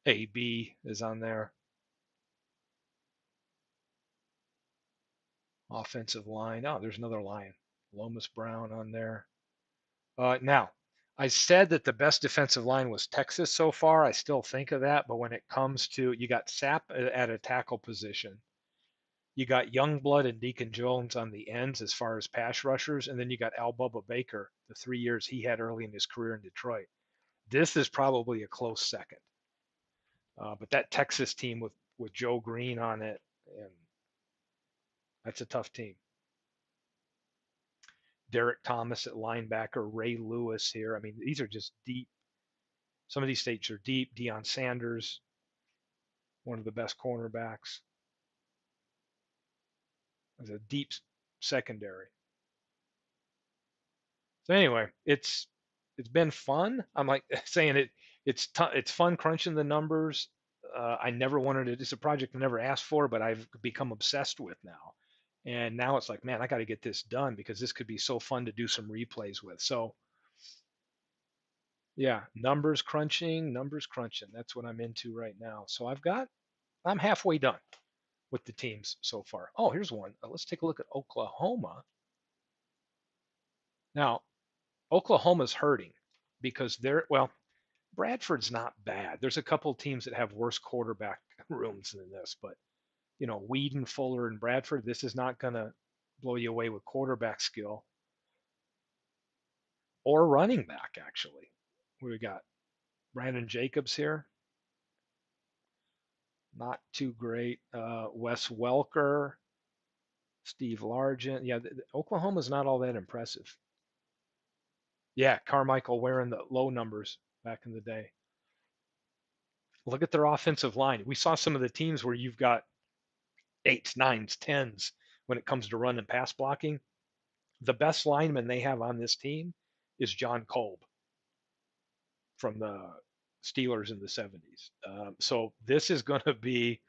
AB is on there. Offensive line. Oh, there's another line. Lomas Brown on there. Now, I said that the best defensive line was Texas so far. I still think of that, but when it comes to, you got Sapp at a tackle position. You got Youngblood and Deacon Jones on the ends as far as pass rushers, and then you got Al Bubba Baker, the 3 years he had early in his career in Detroit. This is probably a close second. But that Texas team with Joe Green on it, and that's a tough team. Derek Thomas at linebacker, Ray Lewis here. I mean, these are just deep. Some of these states are deep. Deion Sanders, one of the best cornerbacks. It's a deep secondary. So anyway, it's been fun. I'm like saying it's fun crunching the numbers. I never wanted it. It's a project I never asked for, but I've become obsessed with now. And now it's like, man, I got to get this done because this could be so fun to do some replays with. So yeah, numbers crunching. That's what I'm into right now. So I'm halfway done with the teams so far. Oh, here's one. Let's take a look at Oklahoma. Now, Oklahoma's hurting because Bradford's not bad. There's a couple teams that have worse quarterback rooms than this, but Whedon, Fuller, and Bradford, this is not going to blow you away with quarterback skill or running back, actually. We got Brandon Jacobs here. Not too great. Wes Welker, Steve Largent. Yeah, Oklahoma's not all that impressive. Yeah, Carmichael wearing the low numbers back in the day. Look at their offensive line. We saw some of the teams where you've got 8s, 9s, 10s when it comes to run and pass blocking. The best lineman they have on this team is John Kolb from the Steelers in the 70s. So this is going to be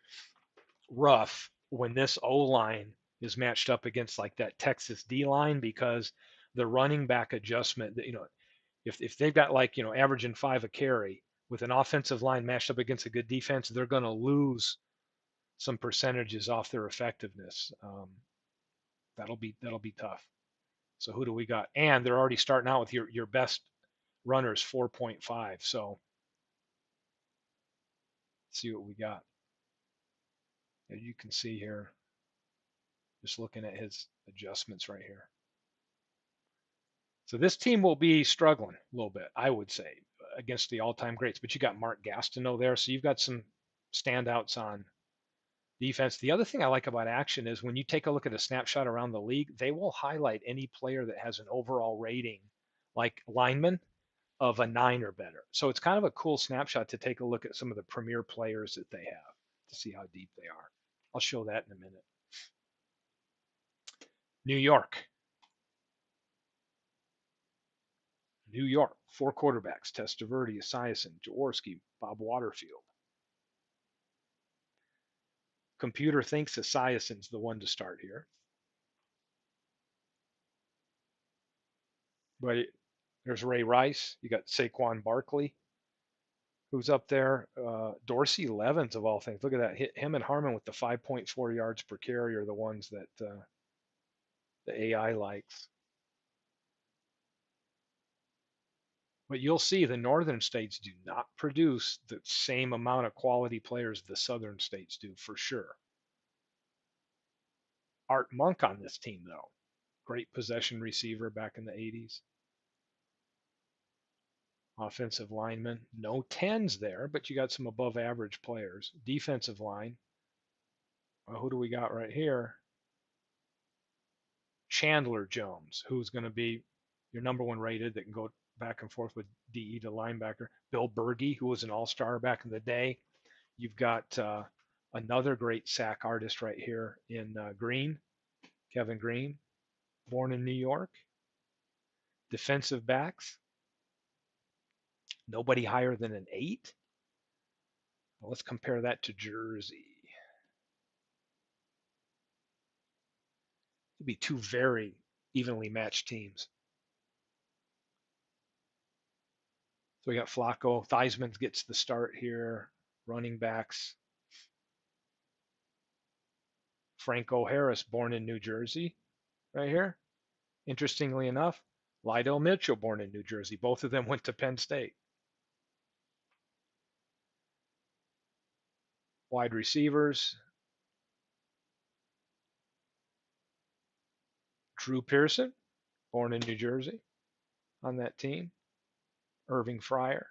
rough when this O line is matched up against like that Texas D line, because the running back adjustment, if they've got like, averaging 5 a carry with an offensive line matched up against a good defense, they're going to lose some percentages off their effectiveness. That'll be tough. So who do we got? And they're already starting out with your best runners 4.5. So let's see what we got. As you can see here, just looking at his adjustments right here. So this team will be struggling a little bit, I would say, against the all-time greats. But you got Mark Gastineau there, so you've got some standouts on defense. The other thing I like about Action is when you take a look at a snapshot around the league, they will highlight any player that has an overall rating, like lineman, of a 9 or better. So it's kind of a cool snapshot to take a look at some of the premier players that they have to see how deep they are. I'll show that in a minute. New York. New York, 4 quarterbacks: Testaverde, Esiason, Jaworski, Bob Waterfield. Computer thinks Esiason's the one to start here. But there's Ray Rice. You got Saquon Barkley, who's up there. Dorsey Levens, of all things. Look at that. Him and Harmon with the 5.4 yards per carry are the ones that the AI likes. But you'll see the northern states do not produce the same amount of quality players the southern states do, for sure. Art Monk on this team, though. Great possession receiver back in the 80s. Offensive lineman. No 10s there, but you got some above average players. Defensive line. Who do we got right here? Chandler Jones, who's going to be your number one rated that can go back and forth with DE to linebacker. Bill Bergey, who was an all-star back in the day. You've got another great sack artist right here in Green, Kevin Green, born in New York. Defensive backs, nobody higher than an 8. Well, let's compare that to Jersey. It'd be two very evenly matched teams. So we got Flacco. Theismann gets the start here. Running backs. Franco Harris, born in New Jersey, right here. Interestingly enough, Lydell Mitchell, born in New Jersey. Both of them went to Penn State. Wide receivers. Drew Pearson, born in New Jersey, on that team. Irving Fryer,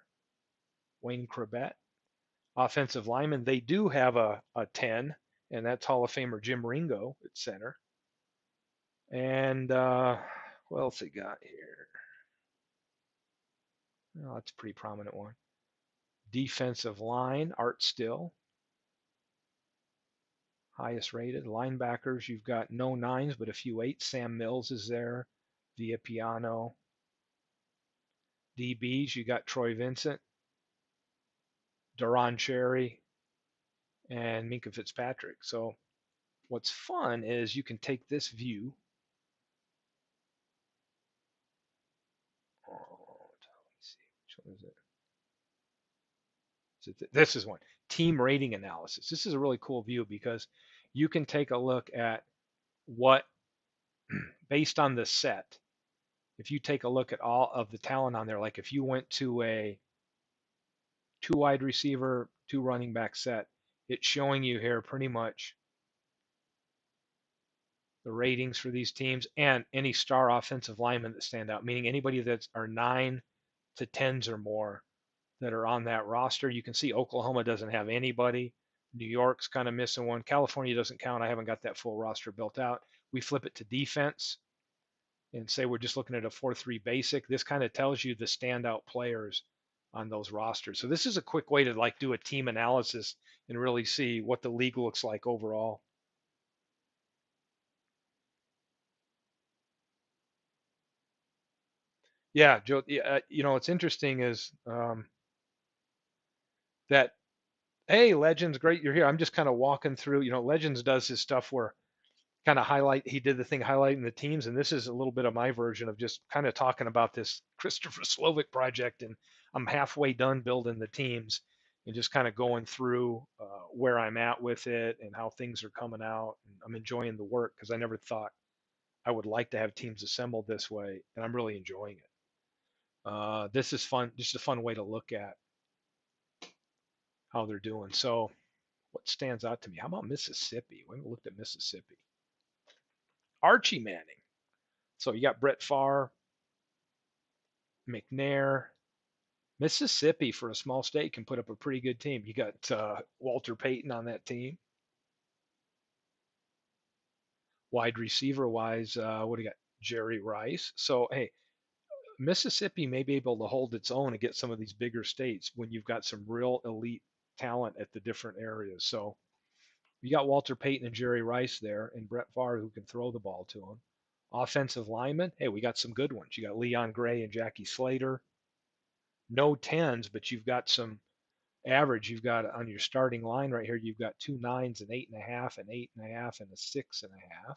Wayne Krebet. Offensive linemen, they do have a 10, and that's Hall of Famer Jim Ringo at center. And what else they got here? Oh, that's a pretty prominent one. Defensive line, Art Still, highest rated. Linebackers, you've got no 9s, but a few 8s. Sam Mills is there. Via Piano. DBs, you got Troy Vincent, Duron Cherry, and Minka Fitzpatrick. So what's fun is you can take this view. Oh, let's see, which one is it? So this is one. Team rating analysis. This is a really cool view because you can take a look at what, based on the set, if you take a look at all of the talent on there, like if you went to a 2 wide receiver, 2 running back set, it's showing you here pretty much the ratings for these teams and any star offensive linemen that stand out, meaning anybody that are 9 to 10s or more that are on that roster. You can see Oklahoma doesn't have anybody. New York's kind of missing one. California doesn't count. I haven't got that full roster built out. We flip it to defense and say we're just looking at a 4-3 basic. This kind of tells you the standout players on those rosters. So this is a quick way to like do a team analysis and really see what the league looks like overall. Yeah, Joe. What's interesting is that, hey, Legends, great you're here. I'm just kind of walking through. Legends does his stuff where kind of he did the thing highlighting the teams, and this is a little bit of my version of just kind of talking about this Christopher Slovic project, and I'm halfway done building the teams and just kind of going through where I'm at with it and how things are coming out. And I'm enjoying the work because I never thought I would like to have teams assembled this way, and I'm really enjoying it. This is fun, just a fun way to look at how they're doing. So what stands out to me? How about Mississippi? We haven't looked at Mississippi. Archie Manning. So you got Brett Favre, McNair. Mississippi, for a small state, can put up a pretty good team. You got Walter Payton on that team. Wide receiver wise, what do you got? Jerry Rice. So, hey, Mississippi may be able to hold its own and get some of these bigger states when you've got some real elite talent at the different areas. So you got Walter Payton and Jerry Rice there, and Brett Favre who can throw the ball to them. Offensive linemen, hey, we got some good ones. You got Leon Gray and Jackie Slater. No 10s, but you've got some average. You've got on your starting line right here, you've got 2 9s, an 8.5, an 8.5, and a 6.5.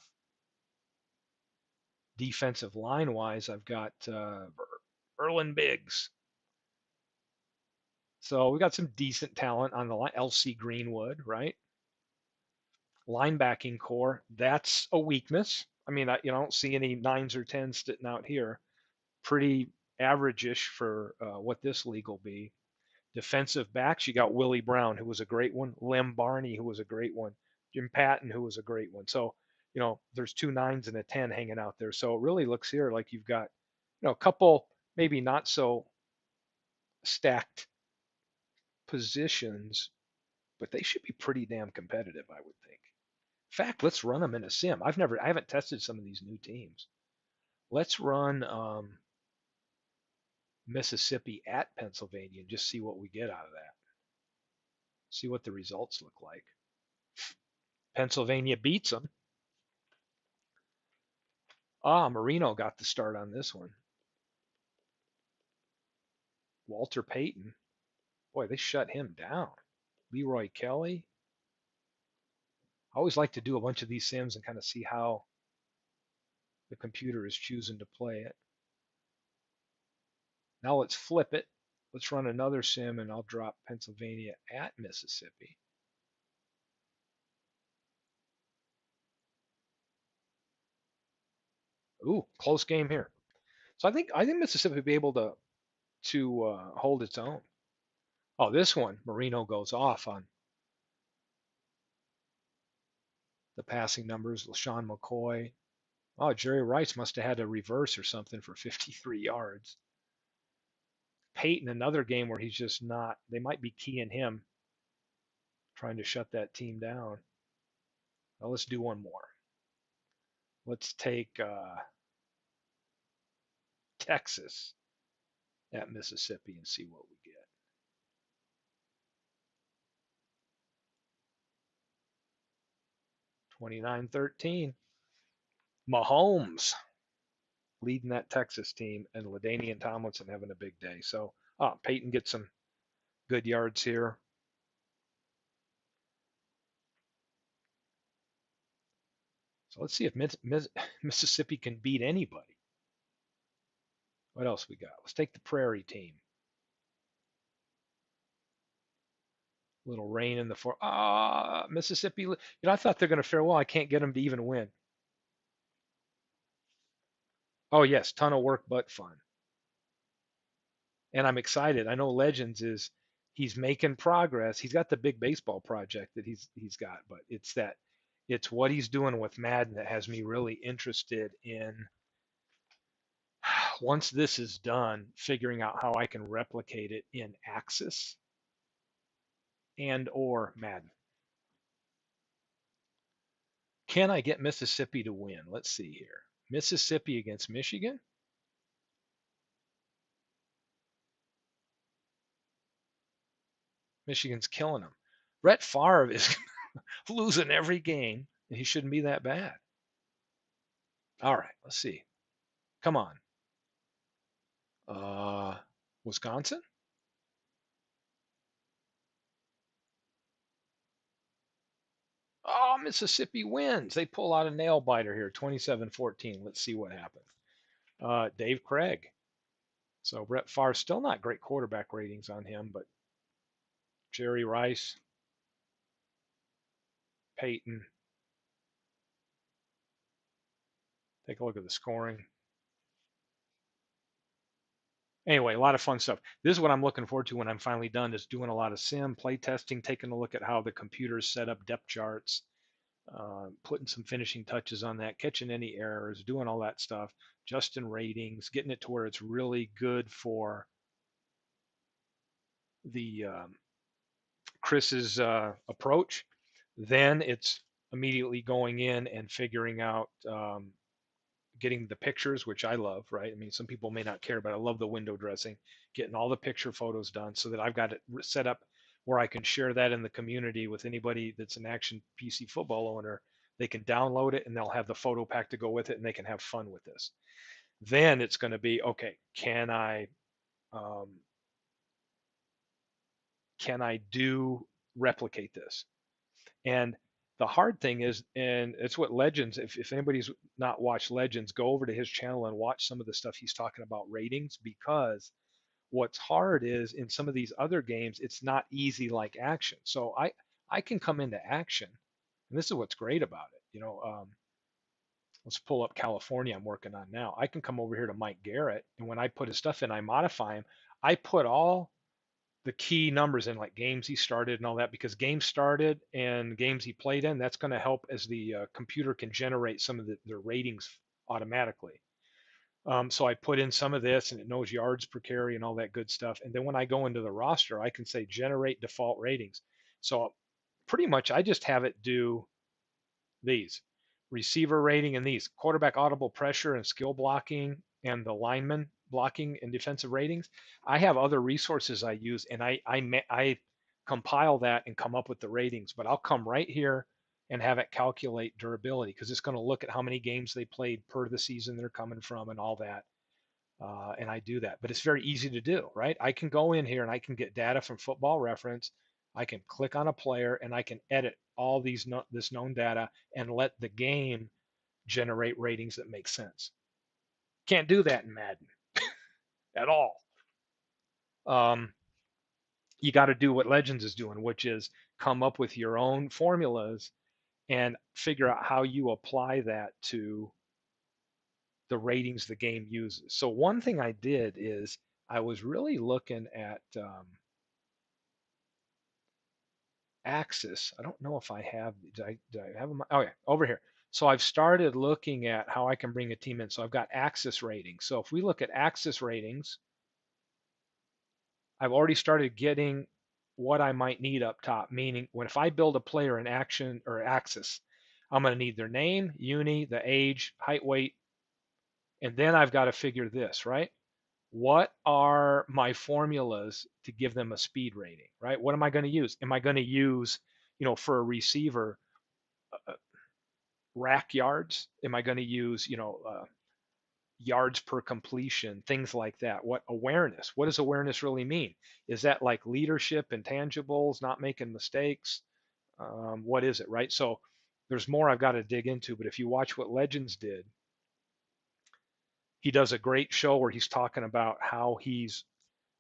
Defensive line wise, I've got Erlen Biggs. So we got some decent talent on the line. LC Greenwood, right? Linebacking core, that's a weakness. I mean, I don't see any 9s or 10s sitting out here. Pretty average-ish for what this league will be. Defensive backs, you got Willie Brown, who was a great one. Lem Barney, who was a great one. Jim Patton, who was a great one. So, there's 2 9s and a 10 hanging out there. So it really looks here like you've got, a couple maybe not so stacked positions, but they should be pretty damn competitive, I would think. fact, let's run them in a sim. I haven't tested some of these new teams. Let's run Mississippi at Pennsylvania and just see what we get out of that. See what the results look like. Pennsylvania beats them. Marino got the start on this one. Walter Payton. Boy, they shut him down. Leroy Kelly. I always like to do a bunch of these sims and kind of see how the computer is choosing to play it. Now let's flip it. Let's run another sim and I'll drop Pennsylvania at Mississippi. Ooh, close game here. So I think Mississippi will be able to hold its own. Oh, this one, Marino goes off on the passing numbers. LaShawn McCoy. Oh, Jerry Rice must have had a reverse or something for 53 yards. Peyton, another game where he's just not, they might be keying him, trying to shut that team down. Now let's do one more. Let's take Texas at Mississippi and see what we get. 29-13. Mahomes leading that Texas team, and LaDainian Tomlinson having a big day. So Peyton gets some good yards here. So let's see if Mississippi can beat anybody. What else we got? Let's take the Prairie team. Little rain in the Mississippi. I thought they're going to fare well. I can't get them to even win. Oh yes, ton of work but fun. And I'm excited. I know Legends he's making progress. He's got the big baseball project that he's got, but it's what he's doing with Madden that has me really interested in, once this is done, figuring out how I can replicate it in Axis and or Madden. Can I get Mississippi to win? Let's see here. Mississippi against Michigan. Michigan's killing them. Brett Favre is losing every game, and he shouldn't be that bad. All right, let's see. Come on. Wisconsin? Oh, Mississippi wins. They pull out a nail biter here, 27-14. Let's see what happens. Dave Craig. So Brett Favre, still not great quarterback ratings on him, but Jerry Rice, Peyton. Take a look at the scoring. Anyway, a lot of fun stuff. This is what I'm looking forward to when I'm finally done, is doing a lot of sim, play testing, taking a look at how the computer's set up depth charts, putting some finishing touches on that, catching any errors, doing all that stuff, adjusting ratings, getting it to where it's really good for the Chris's approach. Then it's immediately going in and figuring out getting the pictures, which I love, right? I mean, some people may not care, but I love the window dressing, getting all the picture photos done so that I've got it set up where I can share that in the community with anybody that's an Action PC football owner. They can download it and they'll have the photo pack to go with it and they can have fun with this. Then it's going to be, okay, can I replicate this? And the hard thing is, and it's what Legends, if anybody's not watched Legends, go over to his channel and watch some of the stuff he's talking about ratings, because what's hard is in some of these other games, it's not easy like Action. So I can come into Action, and this is what's great about it. Let's pull up California I'm working on now. I can come over here to Mike Garrett, and when I put his stuff in, I modify him. I put all the key numbers in, like games he started and all that, because games started and games he played in, that's going to help as the computer can generate some of the ratings automatically. So I put in some of this and it knows yards per carry and all that good stuff. And then when I go into the roster, I can say generate default ratings. So pretty much I just have it do these receiver rating and these quarterback audible pressure and skill blocking and the lineman blocking and defensive ratings. I have other resources I use, and I compile that and come up with the ratings. But I'll come right here and have it calculate durability because it's going to look at how many games they played per the season they're coming from and all that. And I do that, but it's very easy to do, right? I can go in here and I can get data from Football Reference. I can click on a player and I can edit all this known data and let the game generate ratings that make sense. Can't do that in Madden at all. You got to do what Legends is doing, which is come up with your own formulas and figure out how you apply that to the ratings the game uses. So one thing I did is I was really looking at Axis. I don't know if I have, did I have them? Oh yeah, over here. So I've started looking at how I can bring a team in. So I've got Axis ratings. So if we look at Axis ratings, I've already started getting what I might need up top, meaning if I build a player in Action or Axis, I'm going to need their name, uni, the age, height, weight, and then I've got to figure this, right? What are my formulas to give them a speed rating, right? What am I going to use? Am I going to use, for a receiver, rack yards? Am I going to use, yards per completion, things like that? What awareness? What does awareness really mean? Is that like leadership, intangibles, not making mistakes? What is it, right? So there's more I've got to dig into, but if you watch what Legends did, he does a great show where he's talking about how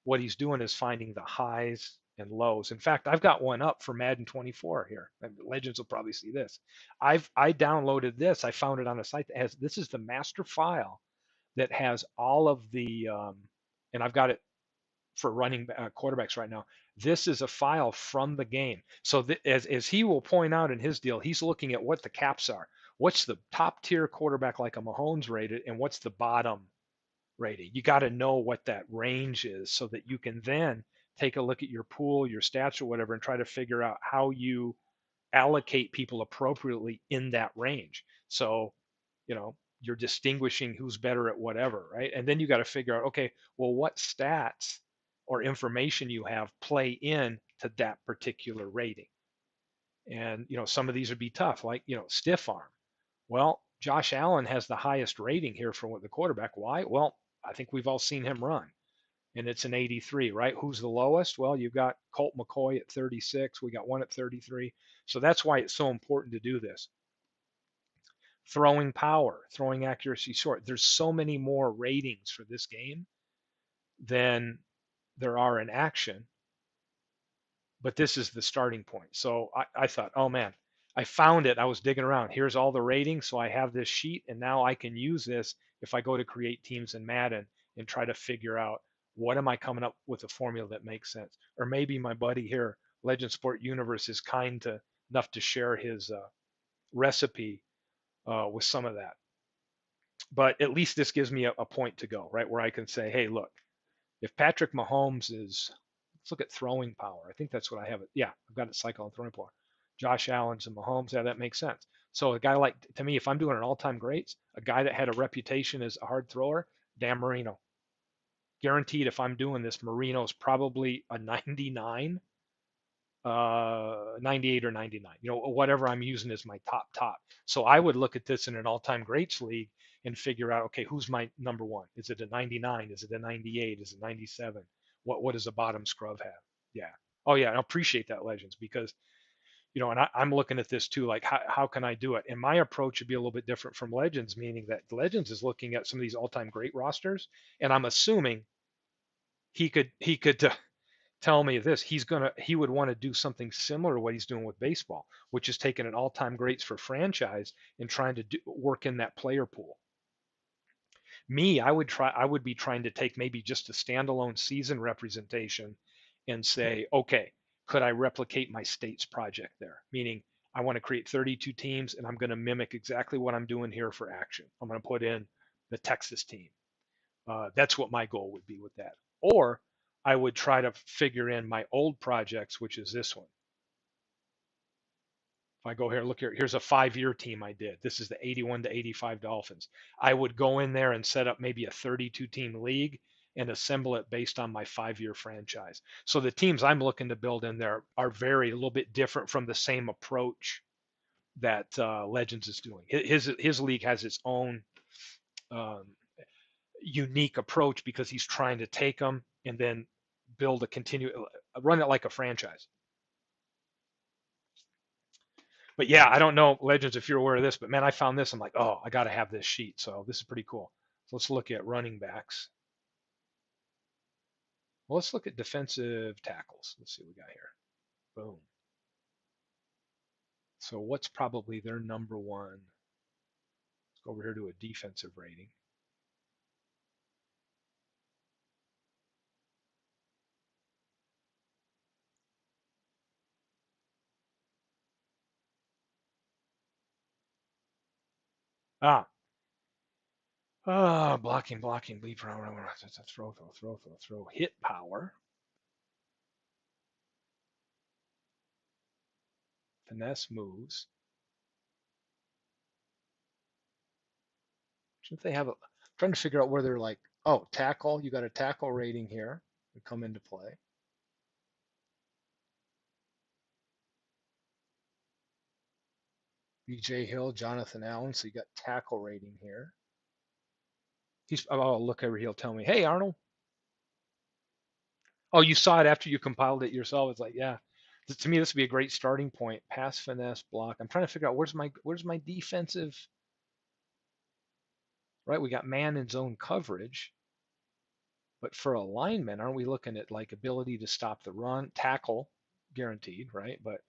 what he's doing is finding the highs and lows. In fact, I've got one up for Madden 24 here. Legends will probably see this. I downloaded this. I found it on a site that has, this is the master file that has all of the and I've got it for running quarterbacks right now. This is a file from the game. So as he will point out in his deal, he's looking at what the caps are. What's the top tier quarterback like a Mahomes rated, and what's the bottom rating? You got to know what that range is so that you can then take a look at your pool, your stats, or whatever, and try to figure out how you allocate people appropriately in that range. So, you're distinguishing who's better at whatever, right? And then you got to figure out, okay, well, what stats or information you have play in to that particular rating. And, some of these would be tough, like, stiff arm. Well, Josh Allen has the highest rating here for the quarterback. Why? Well, I think we've all seen him run, and it's an 83, right? Who's the lowest? Well, you've got Colt McCoy at 36. We got one at 33. So that's why it's so important to do this. Throwing power, throwing accuracy short. There's so many more ratings for this game than there are in action, but this is the starting point. So I thought, oh man, I found it. I was digging around. Here's all the ratings. So I have this sheet, and now I can use this if I go to create teams in Madden and try to figure out what am I coming up with a formula that makes sense. Or maybe my buddy here, Legend Sport Universe, is enough to share his recipe with some of that. But at least this gives me a point to go, right? Where I can say, hey, look, if Patrick Mahomes let's look at throwing power. I think that's what I have it. Yeah, I've got it cycle and throwing power. Josh Allen's and Mahomes, yeah, that makes sense. So a guy like, to me, if I'm doing an all-time greats, a guy that had a reputation as a hard thrower, Dan Marino. Guaranteed if I'm doing this, Marino's probably a 99, 98 or 99, whatever I'm using as my top. So I would look at this in an all-time greats league and figure out, okay, who's my number one? Is it a 99? Is it a 98? Is it 97? What does the bottom scrub have? Yeah. Oh yeah, and I appreciate that, Legends, because and I'm looking at this too, like how can I do it? And my approach would be a little bit different from Legends, meaning that Legends is looking at some of these all-time great rosters, and I'm assuming he could tell me this, he would want to do something similar to what he's doing with baseball, which is taking an all-time greats for franchise and trying to work in that player pool. Me, I would be trying to take maybe just a standalone season representation and say, okay, could I replicate my state's project there? Meaning I want to create 32 teams and I'm going to mimic exactly what I'm doing here for action. I'm going to put in the Texas team. That's what my goal would be with that. Or I would try to figure in my old projects, which is this one. If I go here, look here, here's a 5-year team I did. This is the 81 to 85 Dolphins. I would go in there and set up maybe a 32 team league and assemble it based on my 5-year franchise. So the teams I'm looking to build in there are a little bit different from the same approach that Legends is doing. His league has its own um, unique approach because he's trying to take them and then run it like a franchise. But yeah, I don't know, Legends, if you're aware of this, but man, I found this. I'm like, oh, I got to have this sheet. So this is pretty cool. So let's look at running backs. Well, let's look at defensive tackles. Let's see what we got here. Boom. So what's probably their number one? Let's go over here to a defensive rating. Blocking, lead, throw, hit power, finesse moves. Shouldn't they have I'm trying to figure out where they're like, oh, tackle, you got a tackle rating here to come into play. BJ Hill, Jonathan Allen, so you got tackle rating here. I'll look over here, he'll tell me, hey, Arnold. Oh, you saw it after you compiled it yourself. It's like, yeah. To me, this would be a great starting point. Pass, finesse, block. I'm trying to figure out where's my defensive, right? We got man and zone coverage. But for alignment, aren't we looking at like ability to stop the run, tackle, guaranteed, right? But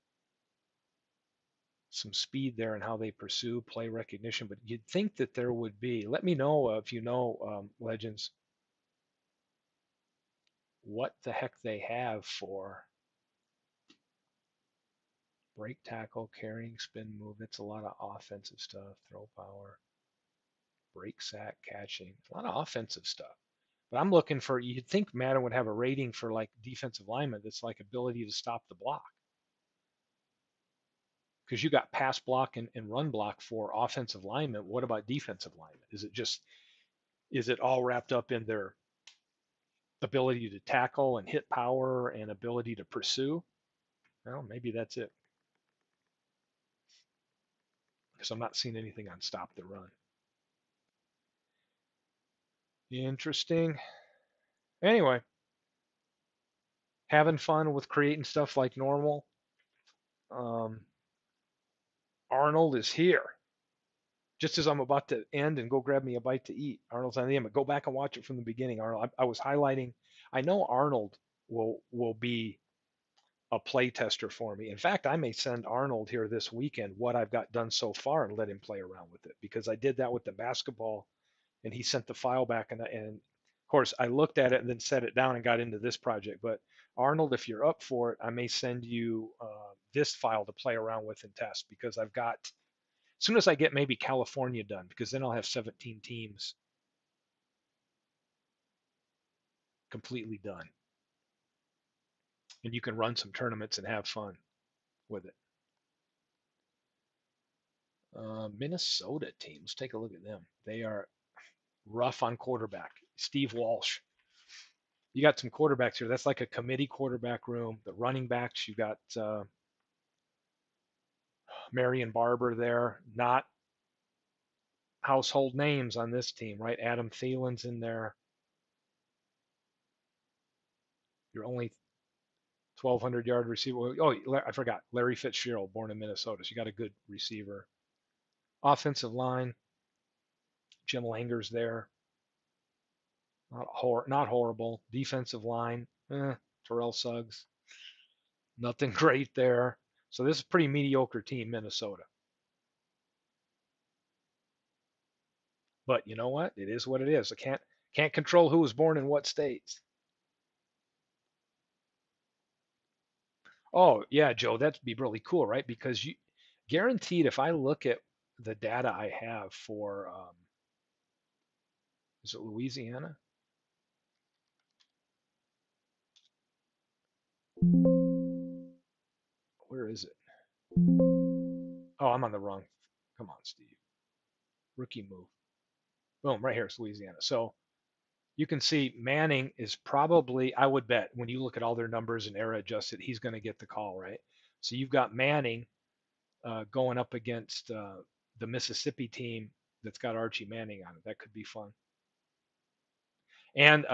some speed there and how they pursue, play recognition. But you'd think that there would be. Let me know if you know, Legends, what the heck they have for break, tackle, carrying, spin, move. It's a lot of offensive stuff. Throw power, break, sack, catching. A lot of offensive stuff. But I'm looking for. You'd think Madden would have a rating for like defensive lineman that's like ability to stop the block. Because you got pass block and run block for offensive linemen. What about defensive linemen? Is it all wrapped up in their ability to tackle and hit power and ability to pursue? Well, maybe that's it. Because I'm not seeing anything on stop the run. Interesting. Anyway, having fun with creating stuff like normal. Arnold is here. Just as I'm about to end and go grab me a bite to eat, Arnold's on the end. But go back and watch it from the beginning, Arnold. I was highlighting. I know Arnold will be a play tester for me. In fact, I may send Arnold here this weekend what I've got done so far and let him play around with it, because I did that with the basketball, and he sent the file back, and of course I looked at it and then set it down and got into this project. But Arnold, if you're up for it, I may send you this file to play around with and test, because I've got, as soon as I get maybe California done, because then I'll have 17 teams completely done, and you can run some tournaments and have fun with it. Minnesota team, let's take a look at them. They are rough on quarterback. Steve Walsh. You got some quarterbacks here. That's like a committee quarterback room. The running backs, you got Marion Barber there. Not household names on this team, right? Adam Thielen's in there. You're only 1,200 yard receiver. Oh, I forgot. Larry Fitzgerald, born in Minnesota. So you got a good receiver. Offensive line, Jim Langer's there. Not horrible. Defensive line, Terrell Suggs. Nothing great there. So this is a pretty mediocre team, Minnesota. But you know what? It is what it is. I can't control who was born in what states. Oh yeah, Joe, that'd be really cool, right? Because you guaranteed, if I look at the data I have for, is it Louisiana? Where is it? Oh, I'm on the wrong. Come on, Steve. Rookie move. Boom, right here, it's Louisiana. So you can see Manning is probably, I would bet, when you look at all their numbers and era adjusted, he's going to get the call, right? So you've got Manning going up against the Mississippi team that's got Archie Manning on it. That could be fun. And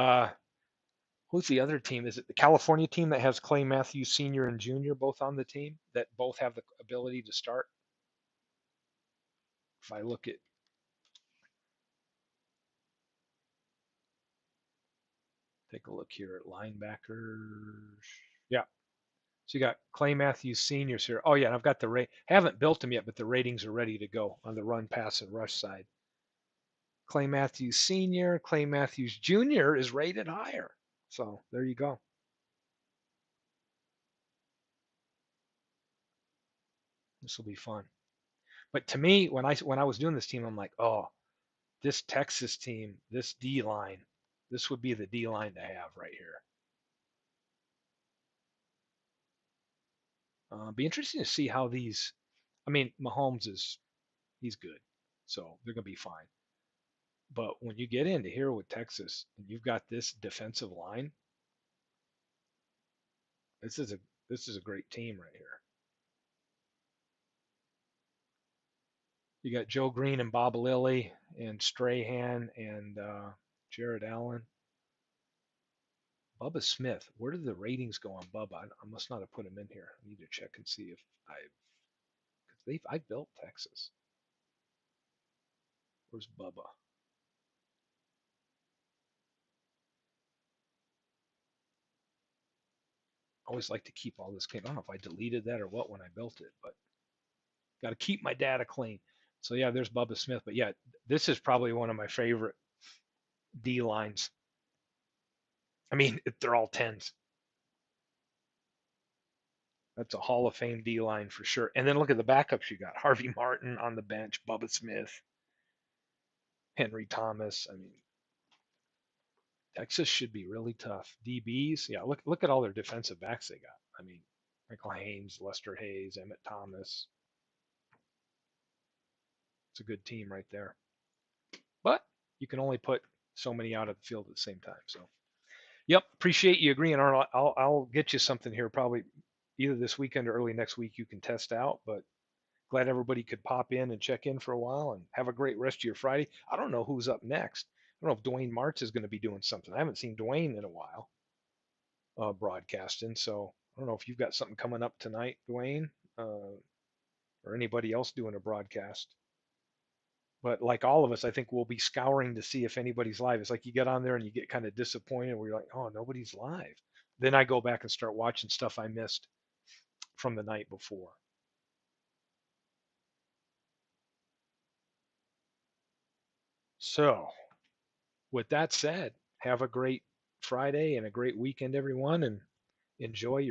who's the other team? Is it the California team that has Clay Matthews Sr. and Jr. both on the team that both have the ability to start? If I look at, take a look here at linebackers. Yeah. So you got Clay Matthews Seniors here. Oh yeah, and I've got the rate. Haven't built them yet, but the ratings are ready to go on the run, pass, and rush side. Clay Matthews Senior, Clay Matthews Jr. is rated higher. So there you go. This will be fun. But to me, when I was doing this team, I'm like, oh, this Texas team, this D line, this would be the D line to have right here. Be interesting to see how these. I mean, Mahomes he's good, so they're gonna be fine. But when you get into here with Texas and you've got this defensive line, this is a this is a great team right here. You got Joe Green and Bob Lilly and Strahan and Jared Allen. Bubba Smith. Where did the ratings go on Bubba? I must not have put him in here. I need to check and see if I built Texas. Where's Bubba? I always like to keep all this clean. I don't know if I deleted that or what when I built it, but got to keep my data clean. So yeah, there's Bubba Smith. But yeah, this is probably one of my favorite D lines. I mean, they're all tens. That's a Hall of Fame D line for sure. And then look at the backups you got: Harvey Martin on the bench, Bubba Smith, Henry Thomas. I mean, Texas should be really tough. DBs, yeah. Look at all their defensive backs they got. I mean, Michael Haynes, Lester Hayes, Emmett Thomas. It's a good team right there. But you can only put so many out of the field at the same time. So, yep, appreciate you agreeing, Arnold. I'll get you something here probably either this weekend or early next week you can test out. But glad everybody could pop in and check in for a while and have a great rest of your Friday. I don't know who's up next. I don't know if Dwayne Martz is going to be doing something. I haven't seen Dwayne in a while broadcasting. So I don't know if you've got something coming up tonight, Dwayne, or anybody else doing a broadcast. But like all of us, I think we'll be scouring to see if anybody's live. It's like you get on there and you get kind of disappointed where you're like, oh, nobody's live. Then I go back and start watching stuff I missed from the night before. So, with that said, have a great Friday and a great weekend, everyone, and enjoy your